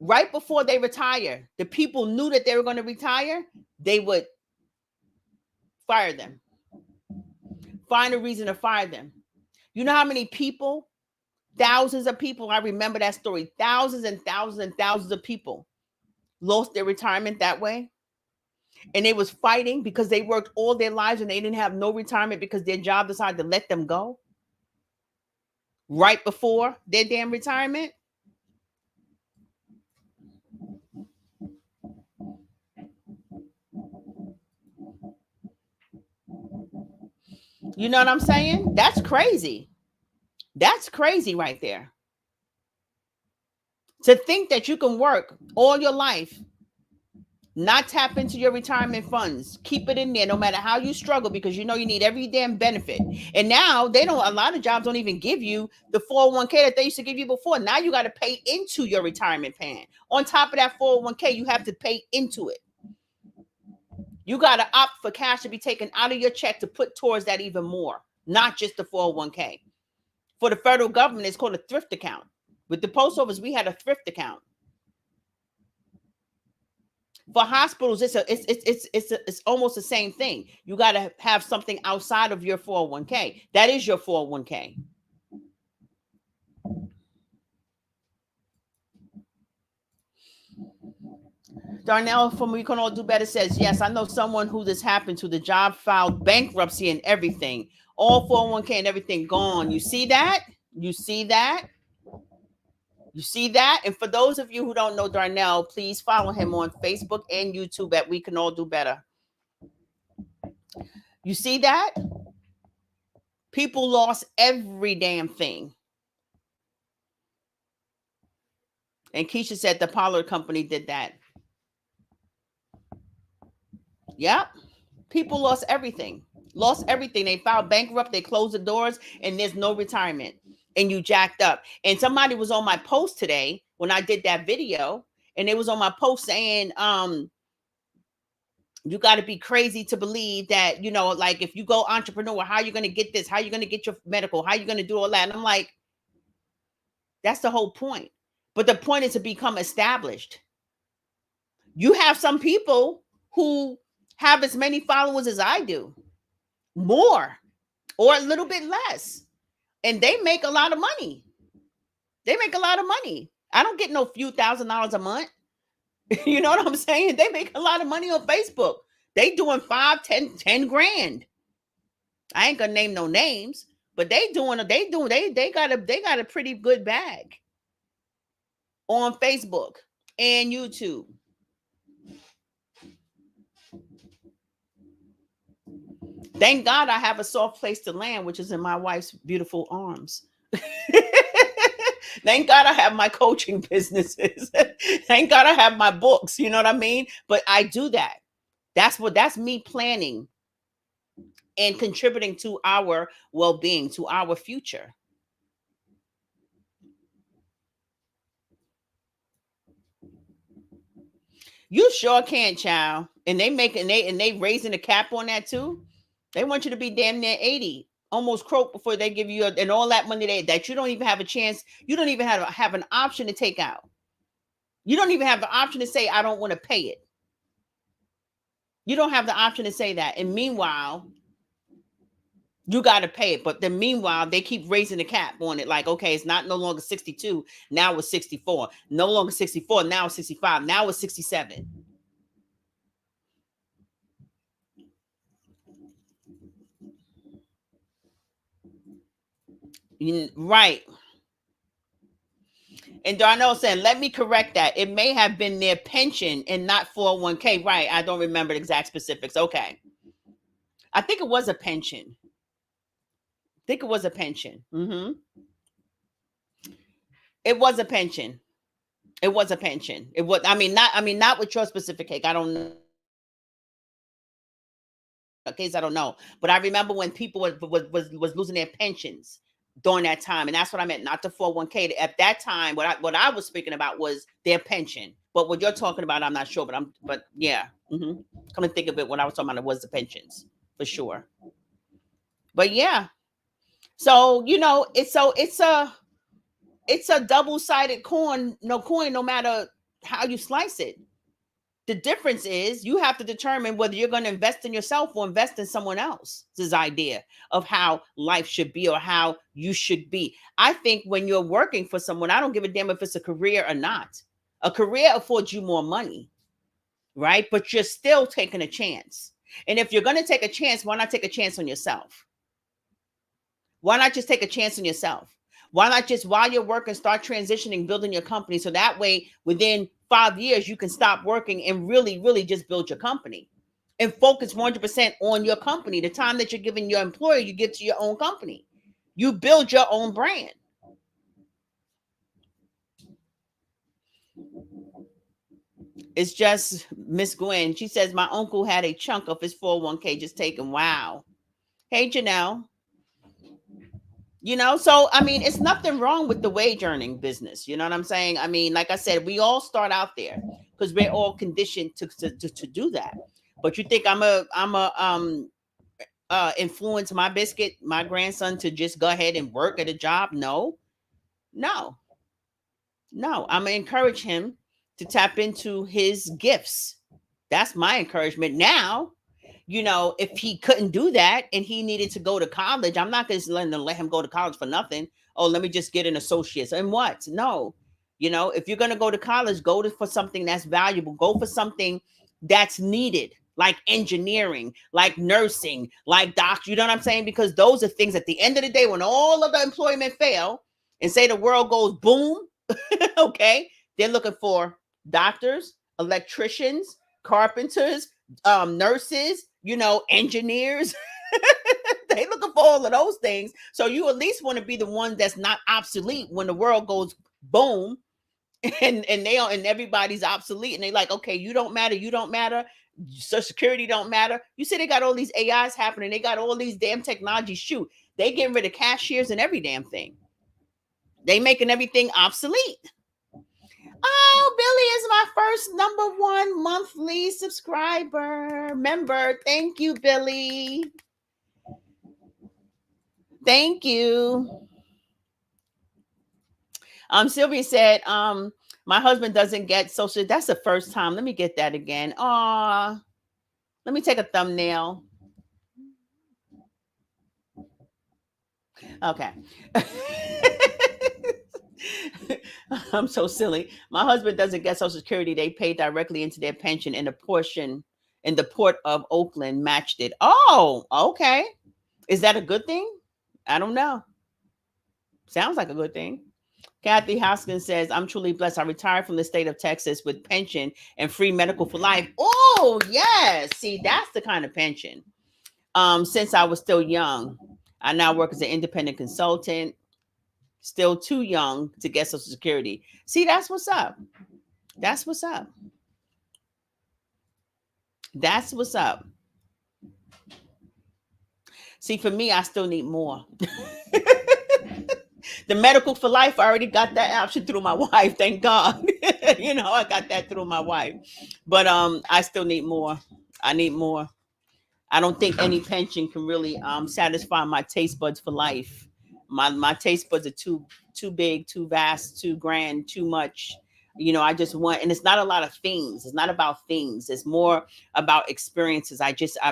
right before they retire, the people knew that they were going to retire, they would fire them. Find a reason to fire them. You know how many people, thousands of people, I remember that story, thousands and thousands and thousands of people lost their retirement that way. And they was fighting because they worked all their lives and they didn't have no retirement because their job decided to let them go right before their damn retirement. You know what I'm saying? That's crazy. That's crazy right there. To think that you can work all your life, not tap into your retirement funds, keep it in there no matter how you struggle, because you need every damn benefit. And now they don't, a lot of jobs don't even give you the 401k that they used to give you before. Now you got to pay into your retirement plan. On top of that 401k, you have to pay into it. You got to opt for cash to be taken out of your check to put towards that even more, not just the 401k. For the federal government, it's called a thrift account. With the post office, we had a thrift account. For hospitals, it's almost the same thing. You got to have something outside of your 401k. That is your 401k. Darnell from We Can All Do Better says, yes, I know someone who this happened to. The job filed bankruptcy and everything. All 401k and everything gone. You see that? You see that? You see that? And for those of you who don't know Darnell, please follow him on Facebook and YouTube at We Can All Do Better. You see that? People lost every damn thing. And Keisha said the Pollard company did that. Yep. People lost everything. Lost everything. They filed bankrupt. They closed the doors, and there's no retirement. And you jacked up. And somebody was on my post today when I did that video, and it was on my post saying, you got to be crazy to believe that, like if you go entrepreneur, how are you going to get this? How are you going to get your medical? How are you going to do all that? And I'm like, that's the whole point. But the point is to become established. You have some people who have as many followers as I do, more or a little bit less, and they make a lot of money. They make a lot of money. I don't get no few $1,000s a month. You know what I'm saying? They make a lot of money on Facebook. They doing 5, 10 grand. I ain't gonna name no names, but they got a pretty good bag on Facebook and YouTube. Thank God I have a soft place to land, which is in my wife's beautiful arms. Thank God I have my coaching businesses. Thank God I have my books. You know what I mean? But I do that. That's me planning and contributing to our well-being, to our future. You sure can, child. And they raising the cap on that too. They want you to be damn near 80, almost croak before they give you and all that money that you don't even have a chance. You don't even have an option to take out. You don't even have the option to say, I don't want to pay it. You don't have the option to say that. And meanwhile, you got to pay it. But then meanwhile, they keep raising the cap on it. Like, okay, it's no longer 62. Now it's 64. No longer 64. Now it's 65. Now it's 67. Right. And Darnell saying, let me correct that. It may have been their pension and not 401k. Right. I don't remember the exact specifics. Okay. I think it was a pension. Mm-hmm. It was a pension. It was a pension. It was, not with your specific cake. I don't know. Case I don't know. But I remember when people was losing their pensions during that time. And that's what I meant, not the 401k. At that time, what I was speaking about was their pension. But what you're talking about, I'm not sure. But yeah. Mm-hmm. Come and think of it, what I was talking about, it was the pensions for sure. But yeah. So, it's a double-sided coin, no matter how you slice it. The difference is you have to determine whether you're going to invest in yourself or invest in someone else's idea of how life should be or how you should be. I think when you're working for someone, I don't give a damn if it's a career or not. A career affords you more money, right? But you're still taking a chance. And if you're going to take a chance, why not take a chance on yourself? Why not just take a chance on yourself? Why not just, while you're working, start transitioning, building your company, so that way within 5 years you can stop working and really, really just build your company and focus 100% on your company. The time that you're giving your employer, you give to your own company. You build your own brand. It's just Miss Gwen. She says, my uncle had a chunk of his 401k just taken. Wow. Hey, Janelle. So it's nothing wrong with the wage earning business. You know what I'm saying? Like I said, we all start out there because we're all conditioned to do that. But you think I'm a influence my grandson to just go ahead and work at a job? No. I'm gonna encourage him to tap into his gifts. That's my encouragement. Now, if he couldn't do that and he needed to go to college, I'm not going to let him go to college for nothing. Oh, let me just get an associate's. And what? No. If you're going to go to college, for something that's valuable. Go for something that's needed, like engineering, like nursing, like doctor. You know what I'm saying? Because those are things at the end of the day, when all of the employment fail and say the world goes boom, okay, they're looking for doctors, electricians, carpenters, nurses, engineers. They looking for all of those things. So you at least want to be the one that's not obsolete when the world goes boom. and they and everybody's obsolete, and they like, okay, you don't matter, you don't matter, Social Security don't matter. You see, they got all these AIs happening, they got all these damn technologies. Shoot, they getting rid of cashiers and every damn thing. They making everything obsolete. Oh, Billy is my first #1 monthly subscriber member. Thank you, Billy. Thank you. Sylvia said, my husband doesn't get social. That's the first time. Let me get that again. Aw, let me take a thumbnail. Okay. I'm so silly. My husband doesn't get Social Security. They pay directly into their pension, and the portion in the Port of Oakland matched it. Oh, okay. Is that a good thing? I don't know. Sounds like a good thing. Kathy Hoskins says, I'm truly blessed. I retired from the state of Texas with pension and free medical for life. Oh, yes. See, that's the kind of pension. Since I was still young, I now work as an independent consultant. Still too young to get Social Security. See, that's what's up. That's what's up. That's what's up. See, for me, I still need more. The medical for life, I already got that option through my wife. Thank God. I got that through my wife. But I still need more. I need more. I don't think any pension can really satisfy my taste buds for life. My taste buds are too big, too vast, too grand, too much. I just want, and it's not a lot of things. It's not about things. It's more about experiences.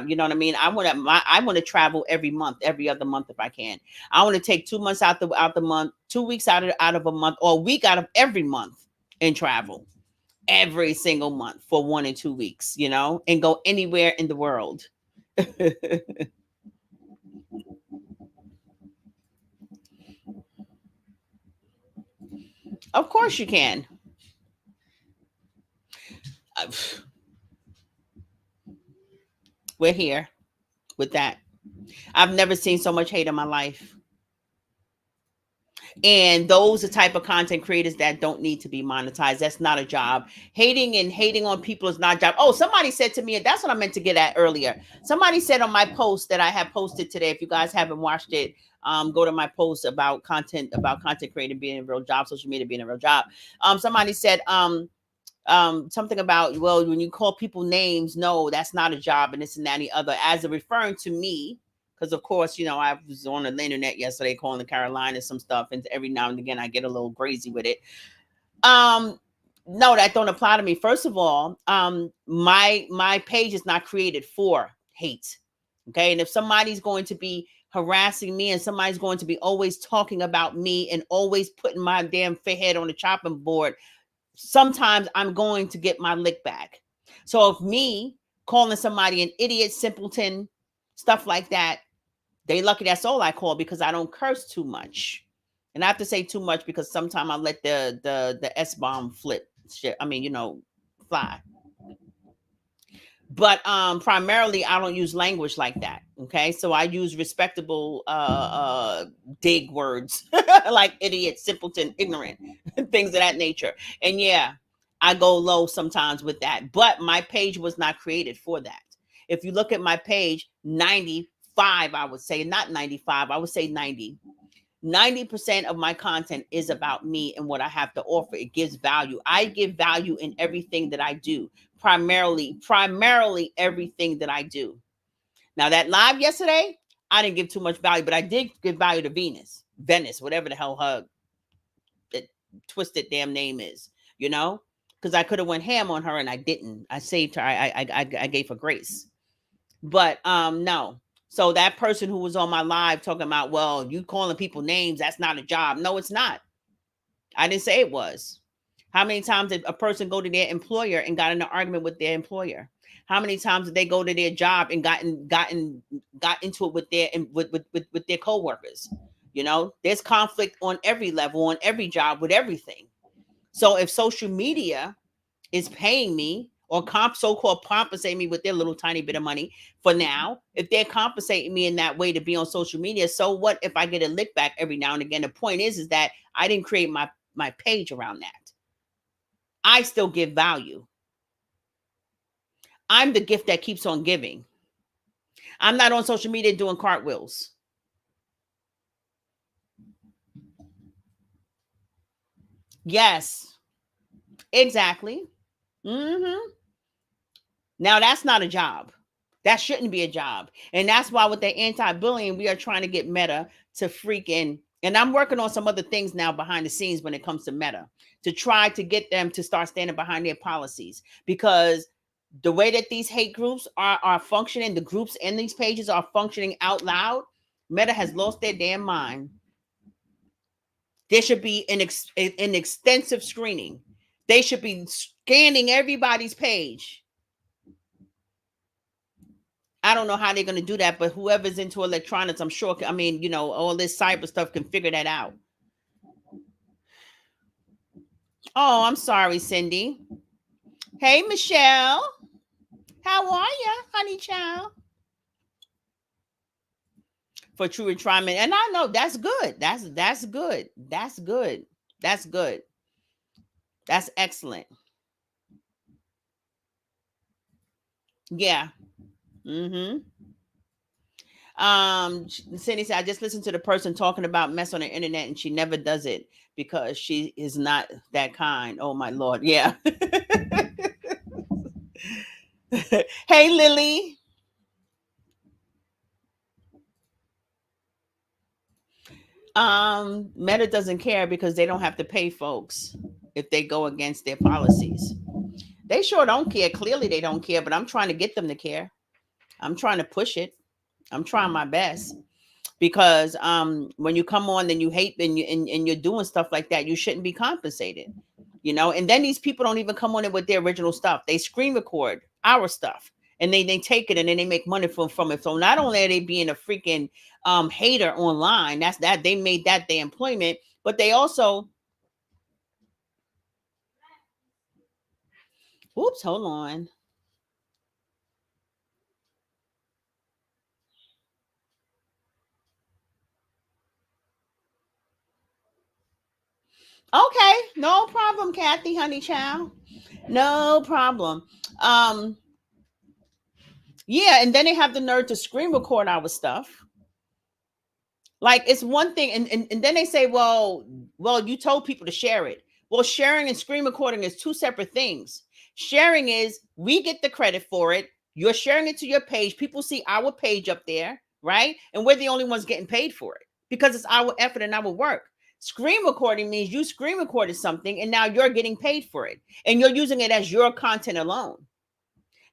You know what I mean. I want to travel every month, every other month if I can. I want to take 2 months out the month, 2 weeks out of a month, or a week out of every month and travel every single month for 1 and 2 weeks. And go anywhere in the world. Of course you can. We're here with that. I've never seen so much hate in my life. And those are the type of content creators that don't need to be monetized. That's not a job. Hating on people is not a job. Oh, somebody said to me, and that's what I meant to get at earlier. Somebody said on my post that I have posted today, if you guys haven't watched it, go to my post about content creating being a real job, social media being a real job. Somebody said something about, well, when you call people names, no, that's not a job, and this and that and the other, as a referring to me. Because of course, I was on the internet yesterday calling the Carolinas some stuff, and every now and again I get a little crazy with it. No, that don't apply to me. First of all, my page is not created for hate. Okay, and if somebody's going to be harassing me, and somebody's going to be always talking about me and always putting my damn head on the chopping board, sometimes I'm going to get my lick back. So if me calling somebody an idiot, simpleton, stuff like that, they lucky that's all I call, because I don't curse too much. And I have to say too much because sometimes I let the S-bomb flip shit. Fly. But primarily I don't use language like that. Okay. So I use respectable dig words like idiot, simpleton, ignorant, things of that nature. And yeah, I go low sometimes with that. But my page was not created for that. If you look at my page, 95, I would say, not 95, I would say 90% of my content is about me and what I have to offer. It gives value. I give value in everything that I do. Primarily everything that I do. Now that live yesterday, I didn't give too much value, but I did give value to Venice, whatever the hell her twisted damn name is, because I could have went ham on her and I didn't. I saved her. I gave her grace. But no. So that person who was on my live talking about, well, you calling people names, that's not a job. No, it's not. I didn't say it was. How many times did a person go to their employer and got in an argument with their employer? How many times did they go to their job and got into it with their coworkers? There's conflict on every level, on every job, with everything. So if social media is paying me or so-called compensating me with their little tiny bit of money for now, if they're compensating me in that way to be on social media, so what if I get a lick back every now and again? The point is that I didn't create my page around that. I still give value. I'm the gift that keeps on giving. I'm not on social media doing cartwheels. Yes, exactly. Hmm. Now that's not a job. That shouldn't be a job. And that's why with the anti-bullying, we are trying to get Meta to freaking, and I'm working on some other things now behind the scenes when it comes to Meta to try to get them to start standing behind their policies, because the way that these hate groups are functioning, the groups in these pages are functioning out loud, Meta has lost their damn mind. There should be an extensive screening. They should be scanning everybody's page. I don't know how they're going to do that, but whoever's into electronics, I'm sure. I mean, all this cyber stuff can figure that out. Oh, I'm sorry, Cindy. Hey, Michelle. How are you, honey child? For true retirement. And I know that's good. That's good. That's good. That's good. That's excellent. Yeah. Mm-hmm. Cindy said, I just listened to the person talking about mess on the internet and she never does it because she is not that kind. Oh my Lord. Yeah. Hey, Lily. Meta doesn't care because they don't have to pay folks if they go against their policies. They sure don't care. Clearly they don't care, but I'm trying to get them to care. I'm trying to push it. I'm trying my best, because when you come on and you hate and you're doing stuff like that, you shouldn't be compensated. And then these people don't even come on it with their original stuff. They screen record our stuff and they take it and then they make money from it. So not only are they being a freaking hater online, that's that they made that their employment, but they also, oops, hold on. Okay, no problem, Kathy, honey child. No problem. Um, yeah, and then they have the nerve to screen record our stuff. Like, it's one thing, and then they say, well, you told people to share it. Well, sharing and screen recording is two separate things. Sharing is we get the credit for it. You're sharing it to your page. People see our page up there, right? And we're the only ones getting paid for it because it's our effort and our work. Screen recording means you screen recorded something and now you're getting paid for it. And you're using it as your content alone.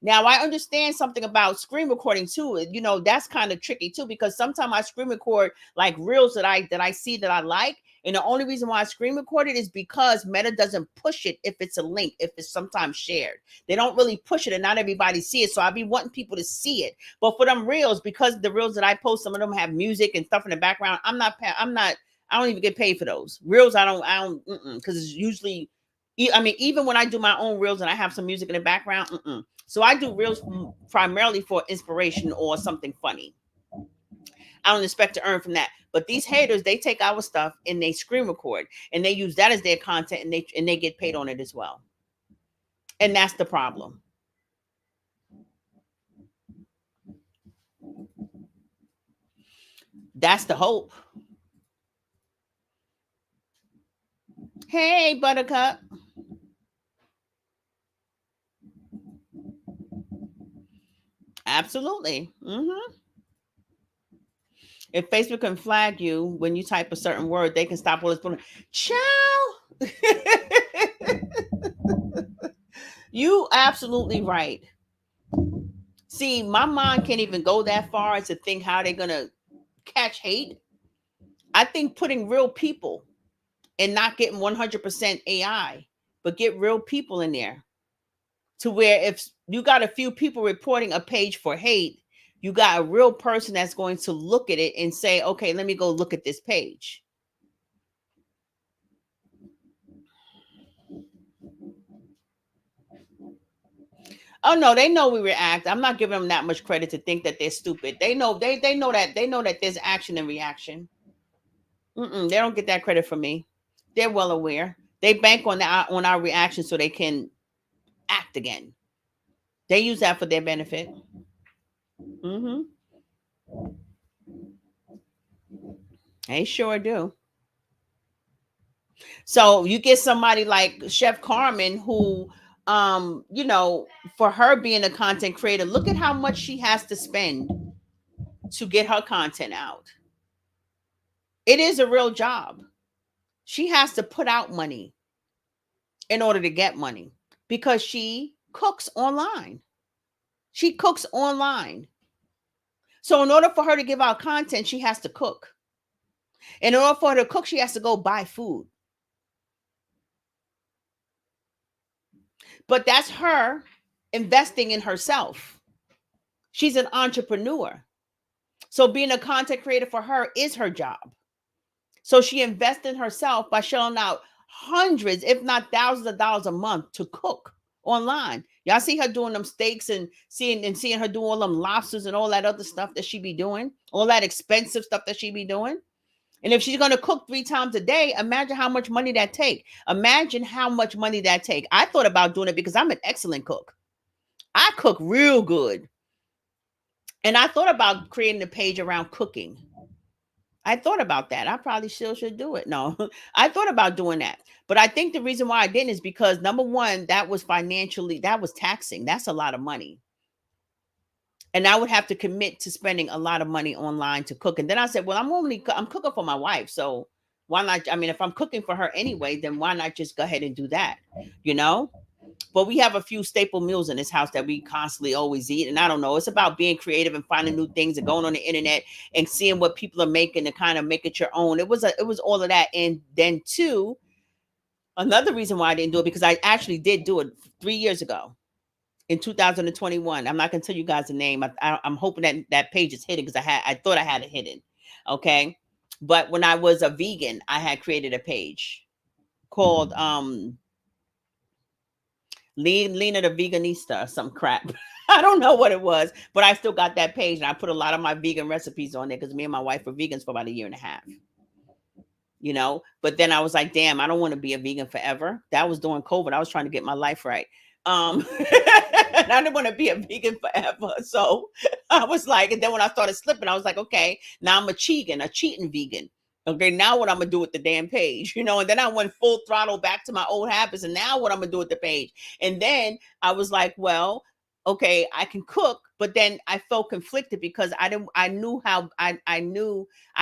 Now I understand something about screen recording too. That's kind of tricky too, because sometimes I screen record like reels that I see that I like. And the only reason why I screen record it is because Meta doesn't push it if it's a link, if it's sometimes shared. They don't really push it and not everybody see it. So I be wanting people to see it. But for them reels, because the reels that I post, some of them have music and stuff in the background. I don't even get paid for those reels. I don't, because it's usually, I mean, even when I do my own reels and I have some music in the background, so I do reels primarily for inspiration or something funny. I don't expect to earn from that. But these haters, they take our stuff and they screen record and they use that as their content, and they get paid on it as well. And that's the problem. That's the hope. Hey, Buttercup. Absolutely. If Facebook can flag you when you type a certain word, they can stop all this. Child. You absolutely right. See, my mind can't even go that far as to think how they're gonna catch hate. I think putting real people and not getting 100% AI, but get real people in there, to where if you got a few people reporting a page for hate, you got a real person that's going to look at it and say, okay, let me go look at this page. Oh no, they know we react. I'm not giving them that much credit to think that they're stupid. They know that there's action and reaction. They don't get that credit from me. They're well aware. They bank on our reaction so they can act again. They use that for their benefit. Mm-hmm. They sure do. So you get somebody like Chef Carmen who, you know, for her being a content creator, look at how much she has to spend to get her content out. It is a real job. She has to put out money in order to get money because she cooks online. She cooks online. So in order for her to give out content, she has to cook. And in order for her to cook, she has to go buy food. But that's her investing in herself. She's an entrepreneur. So being a content creator for her is her job. So she invests in herself by shelling out hundreds, if not thousands of dollars a month to cook online. Y'all see her doing them steaks and seeing her do all them lobsters and all that other stuff that she be doing, all that expensive stuff that she be doing. And if she's gonna cook 3 times a day, imagine how much money that take. Imagine how much money that take. I thought about doing it because I'm an excellent cook. I cook real good. And I thought about creating a page around cooking. I thought about that. I probably still should do it. No, I thought about doing that. But I think the reason why I didn't is because number one, that was financially, that was taxing. That's a lot of money. And I would have to commit to spending a lot of money online to cook. And then I said, well, I'm cooking for my wife. So why not? I mean, if I'm cooking for her anyway, then why not just go ahead and do that? You know? But we have a few staple meals in this house that we constantly always eat. And I don't know, it's about being creative and finding new things and going on the internet and seeing what people are making and kind of make it your own. It was all of that. And then two, another reason why I didn't do it, because I actually did do it 3 years ago in 2021. I'm not gonna tell you guys the name. I'm hoping that that page is hidden because I thought I had it hidden. Okay. But when I was a vegan, I had created a page called Lena the Veganista or some crap. I don't know what it was, but I still got that page and I put a lot of my vegan recipes on there because me and my wife were vegans for about a year and a half. You know, but then I was like, damn, I don't want to be a vegan forever. That was during COVID. I was trying to get my life right. And I didn't want to be a vegan forever. So I was like, and then when I started slipping, I was like, okay, now I'm a cheating vegan. Okay, now what I'm gonna do with the damn page, you know? And then I went full throttle back to my old habits, and now what I'm gonna do with the page. And then I was like, well, okay, I can cook, but then I felt conflicted because I knew I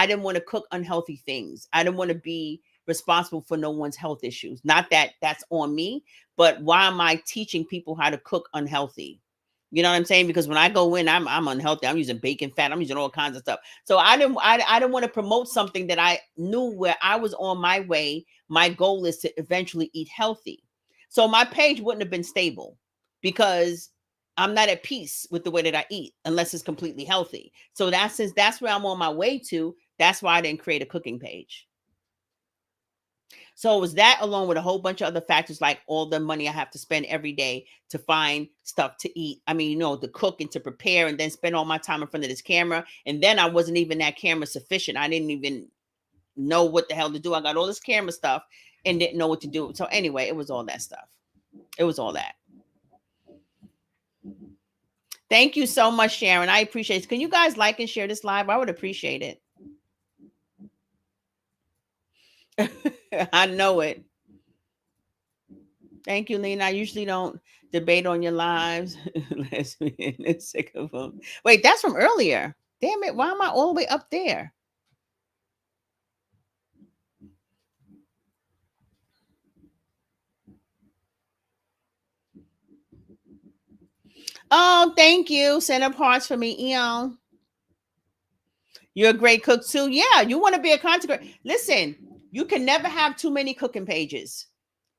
didn't want to cook unhealthy things. I didn't want to be responsible for no one's health issues. Not that that's on me, but why am I teaching people how to cook unhealthy? You know what I'm saying? Because when I go in, I'm unhealthy. I'm using bacon fat. I'm using all kinds of stuff. So I didn't want to promote something that I knew where I was on my way. My goal is to eventually eat healthy. So my page wouldn't have been stable because I'm not at peace with the way that I eat unless it's completely healthy. So since that's where I'm on my way to, that's why I didn't create a cooking page. So it was that along with a whole bunch of other factors, like all the money I have to spend every day to find stuff to eat. I mean, you know, to cook and to prepare and then spend all my time in front of this camera. And then I wasn't even that camera sufficient. I didn't even know what the hell to do. I got all this camera stuff and didn't know what to do. So anyway, it was all that stuff. It was all that. Thank you so much, Sharon. I appreciate it. Can you guys like and share this live? I would appreciate it. I know it. Thank you, Lena. I usually don't debate on your lives. Lesbian, sick of them. Wait, that's from earlier. Damn it. Why am I all the way up there? Oh, thank you. Send up hearts for me, Eon. You're a great cook too. Yeah, you want to be a content creator. Listen, you can never have too many cooking pages.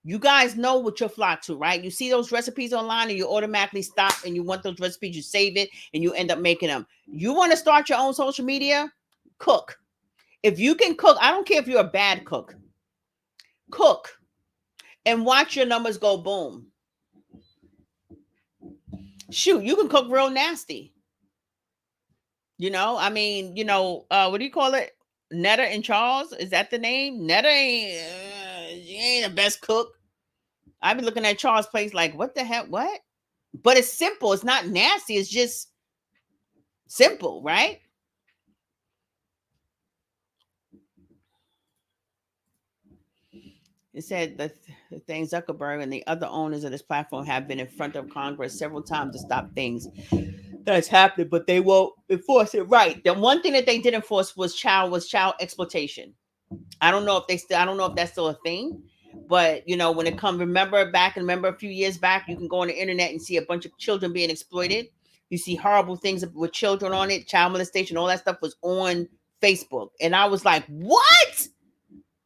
You guys know what you'll flock to, right? You see those recipes online and you automatically stop and you want those recipes, you save it and you end up making them. You want to start your own social media? Cook. If you can cook, I don't care if you're a bad cook. Cook and watch your numbers go boom. Shoot, you can cook real nasty. You know, I mean, you know, what do you call it? Netta and Charles, is that the name? Netta ain't, she ain't the best cook. I be looking at Charles' place like, what the hell? What? But it's simple. It's not nasty. It's just simple, right? It said that the thing Zuckerberg and the other owners of this platform have been in front of Congress several times to stop things that's happening, but they won't enforce it. Right. The one thing that they did enforce was child exploitation. I don't know if they still. I don't know if that's still a thing. But when it comes, remember a few years back, you can go on the internet and see a bunch of children being exploited. You see horrible things with children on it, child molestation, all that stuff was on Facebook. And I was like, what?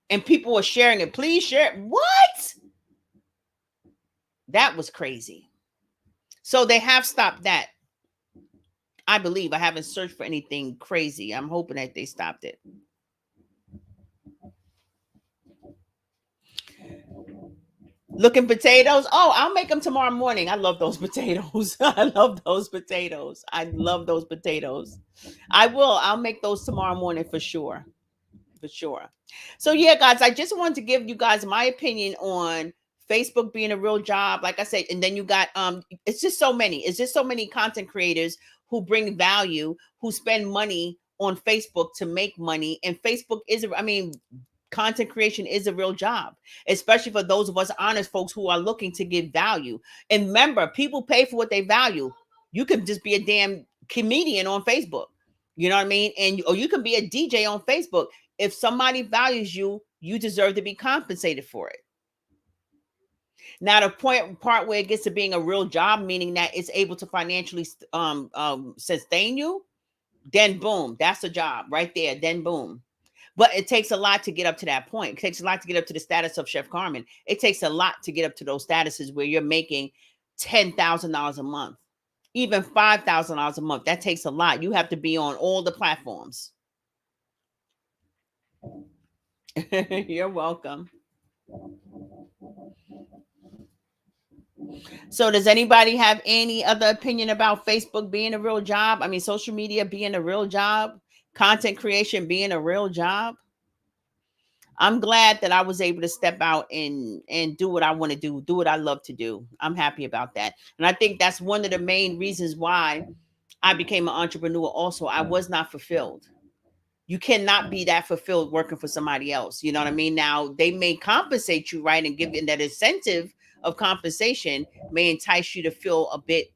And people were sharing it. Please share it. What? That was crazy. So they have stopped that. I believe. I haven't searched for anything crazy. I'm hoping that they stopped it. Looking potatoes. Oh, I'll make them tomorrow morning. I love those potatoes. I love those potatoes. I love those potatoes. I will. I'll make those tomorrow morning for sure. For sure. So yeah, guys, I just wanted to give you guys my opinion on Facebook being a real job. Like I said, and then you got it's just so many. It's just so many content creators who bring value, who spend money on Facebook to make money. And Facebook is, I mean, content creation is a real job, especially for those of us honest folks who are looking to give value. And remember, people pay for what they value. You can just be a damn comedian on Facebook. You know what I mean? Or you can be a DJ on Facebook. If somebody values you, you deserve to be compensated for it. Now, the part where it gets to being a real job, meaning that it's able to financially sustain you, then boom, that's a job right there. Then boom. But it takes a lot to get up to that point. It takes a lot to get up to the status of Chef Carmen. It takes a lot to get up to those statuses where you're making $10,000 a month, even $5,000 a month. That takes a lot. You have to be on all the platforms. You're welcome. So does anybody have any other opinion about Facebook being a real job? I mean, social media being a real job, content creation being a real job? I'm glad that I was able to step out and do what I want to do what I love to do. I'm happy about that. And I think that's one of the main reasons why I became an entrepreneur also. I was not fulfilled. You cannot be that fulfilled working for somebody else. You know what I mean? Now they may compensate you, right? And give you that incentive of compensation may entice you to feel a bit,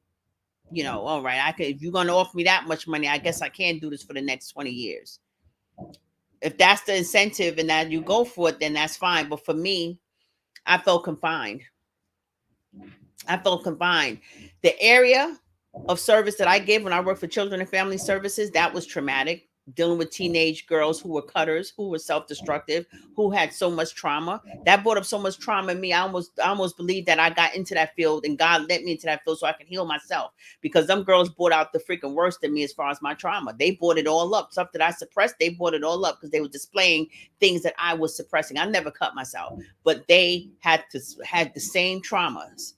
all right, I could, if you're going to offer me that much money, I guess I can do this for the next 20 years. If that's the incentive and that you go for it, then that's fine. But for me, I felt confined. The area of service that I gave when I worked for Children and Family Services, that was traumatic. Dealing with teenage girls who were cutters, who were self-destructive, who had so much trauma. That brought up so much trauma in me. I almost believed that I got into that field and God led me into that field so I can heal myself. Because them girls brought out the freaking worst in me as far as my trauma. They brought it all up. Stuff that I suppressed, they brought it all up because they were displaying things that I was suppressing. I never cut myself, but they had the same traumas.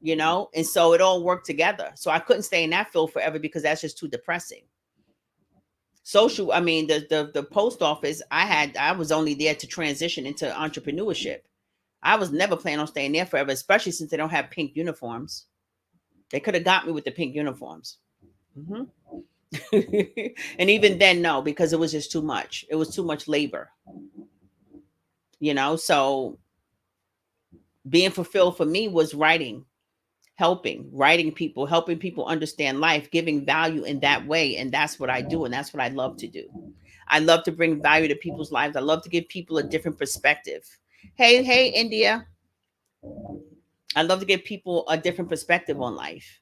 And so it all worked together. So I couldn't stay in that field forever because that's just too depressing. Social, I mean, the post office, I was only there to transition into entrepreneurship. I was never planning on staying there forever, especially since they don't have pink uniforms. They could have got me with the pink uniforms. Hmm. And even then, no, because it was just too much. It was too much labor. So being fulfilled for me was writing people, helping people understand life, giving value in that way. And that's what I do. And that's what I love to do. I love to bring value to people's lives. I love to give people a different perspective. Hey, India. I love to give people a different perspective on life.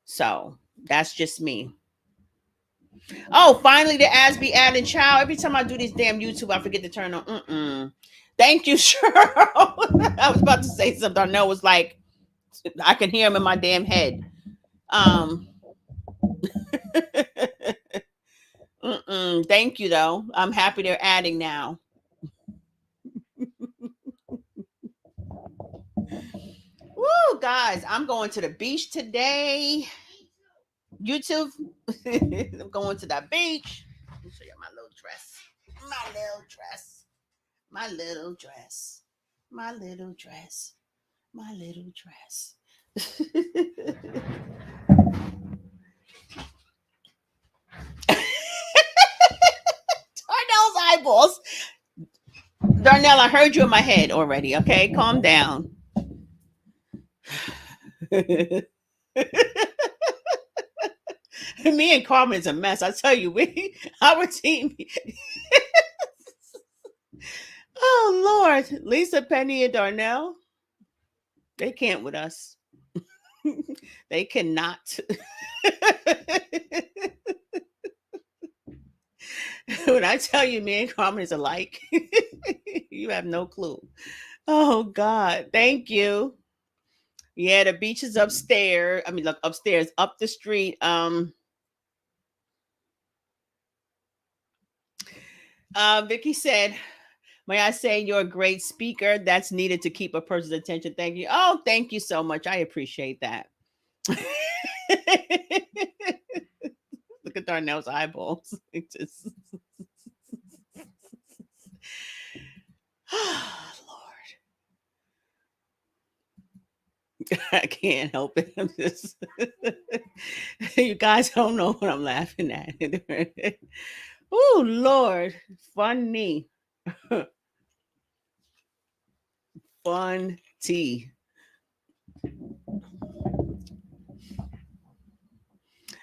So that's just me. Oh, finally the ads be adding, child. Every time I do this damn YouTube, I forget to turn on. Thank you, Cheryl. I was about to say something. I know it was like I can hear him in my damn head. Thank you though. I'm happy they're adding now. Woo, guys, I'm going to the beach today. YouTube. I'm going to the beach. Let me show you my little dress. My little dress. My little dress. My little dress. Darnell's eyeballs. Darnell, I heard you in my head already. Okay, calm down. Me and Carmen's a mess. I tell you, we our team. Oh Lord, Lisa, Penny, and Darnell, they can't with us. They cannot. When I tell you, me and Carmen is alike, you have no clue. Oh God, thank you. Yeah, the beach is upstairs. I mean, look, upstairs, up the street. Vicky said, "May I say you're a great speaker? That's needed to keep a person's attention. Thank you. Oh, thank you so much. I appreciate that." Look at Darnell's eyeballs. It just... Lord, I can't help it. I'm just you guys don't know what I'm laughing at. Oh Lord, funny, fun tea.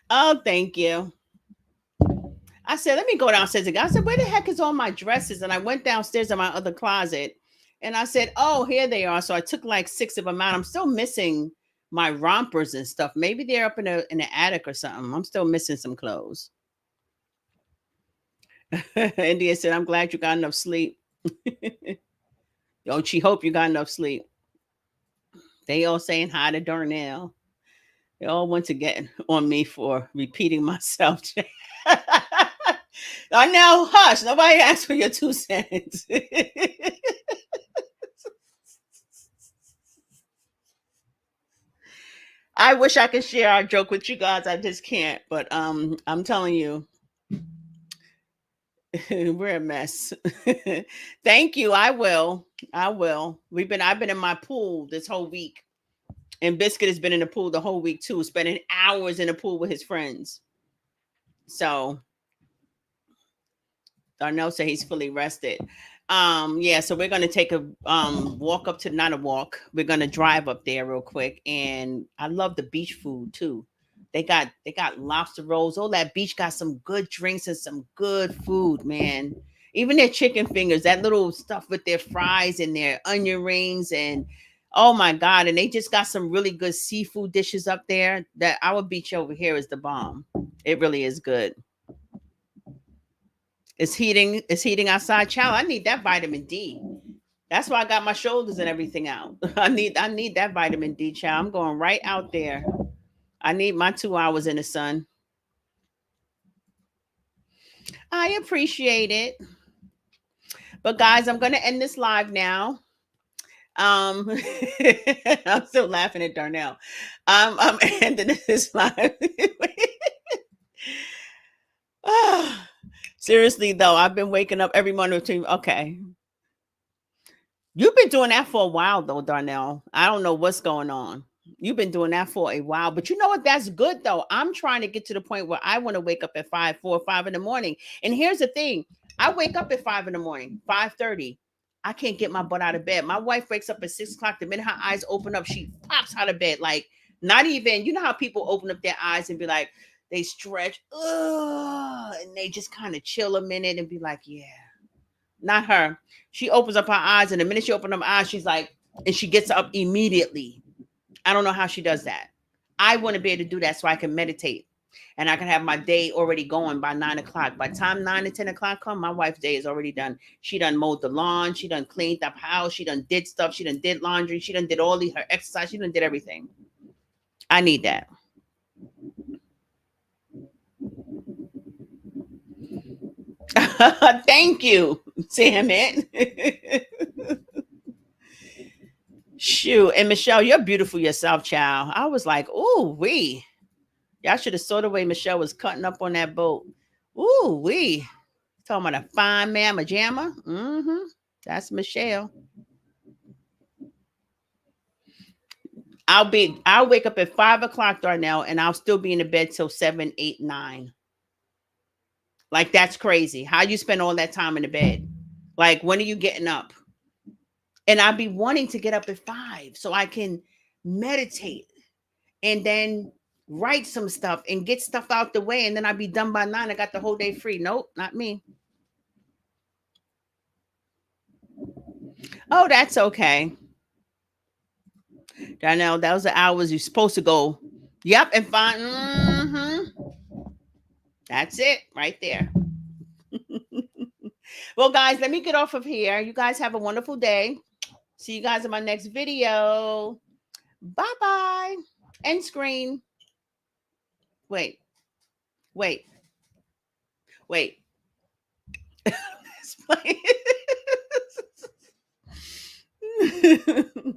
Oh, thank you. I said, let me go downstairs again. I said, where the heck is all my dresses? And I went downstairs in my other closet and I said, oh, here they are. So I took like 6 of them out. I'm still missing my rompers and stuff. Maybe they're up in the attic or something. I'm still missing some clothes. India said, I'm glad you got enough sleep. Don't she hope you got enough sleep? They all saying hi to Darnell. They all want to get on me for repeating myself. I know, hush. Nobody asked for your 2 cents. I wish I could share our joke with you guys. I just can't. But I'm telling you, we're a mess. Thank you. I will. I will. I've been in my pool this whole week. And Biscuit has been in the pool the whole week too, spending hours in the pool with his friends. So Darnell said he's fully rested. Yeah, so we're gonna take a walk up to not a walk. We're gonna drive up there real quick. And I love the beach food too. They got lobster rolls. Oh, that beach got some good drinks and some good food, man. Even their chicken fingers, that little stuff with their fries and their onion rings, and oh my God, and they just got some really good seafood dishes up there. That our beach over here is the bomb. It really is good. It's heating outside, child. I need that vitamin D. That's why I got my shoulders and everything out. I need that vitamin D, child. I'm going right out there. I need my 2 hours in the sun. I appreciate it. But guys, I'm gonna end this live now. Um I'm still laughing at Darnell. I'm ending this live. Ah, seriously though, I've been waking up every morning to okay. You've been doing that for a while, though, Darnell. I don't know what's going on. You've been doing that for a while, but you know what? That's good, though. I'm trying to get to the point where I want to wake up at 5, 4, 5 in the morning. And here's the thing: I wake up at 5 in the morning, 5:30. I can't get my butt out of bed. My wife wakes up at 6 o'clock. The minute her eyes open up, she pops out of bed. Like not even. You know how people open up their eyes and be like, they stretch, ugh, and they just kind of chill a minute and be like, yeah. Not her. She opens up her eyes, and the minute she opens up her eyes, she's like, and she gets up immediately. I don't know how she does that. I want to be able to do that so I can meditate and I can have my day already going by 9 o'clock. By the time 9 to 10 o'clock come, my wife's day is already done. She done mowed the lawn. She done cleaned up house. She done did stuff. She done did laundry. She done did her exercise. She done did everything. I need that. Thank you, Sam. It. Shoot. And Michelle, you're beautiful yourself, child. I was like, ooh, y'all should have saw the way Michelle was cutting up on that boat. Ooh, talking about a fine mamma jamma. Mm-hmm. That's Michelle. I'll wake up at 5 o'clock, Darnell, and I'll still be in the bed till 7, 8, 9. Like, that's crazy. How you spend all that time in the bed? Like, when are you getting up? And I'll be wanting to get up at 5 so I can meditate and then write some stuff and get stuff out the way. And then I'll be done by 9. I got the whole day free. Nope, not me. Oh, that's okay. Darnell, that was the hours you're supposed to go. Yep, and find. That's it right there. Well, guys, let me get off of here. You guys have a wonderful day. See you guys in my next video. Bye bye. End screen. Wait, wait, wait. Let's play it.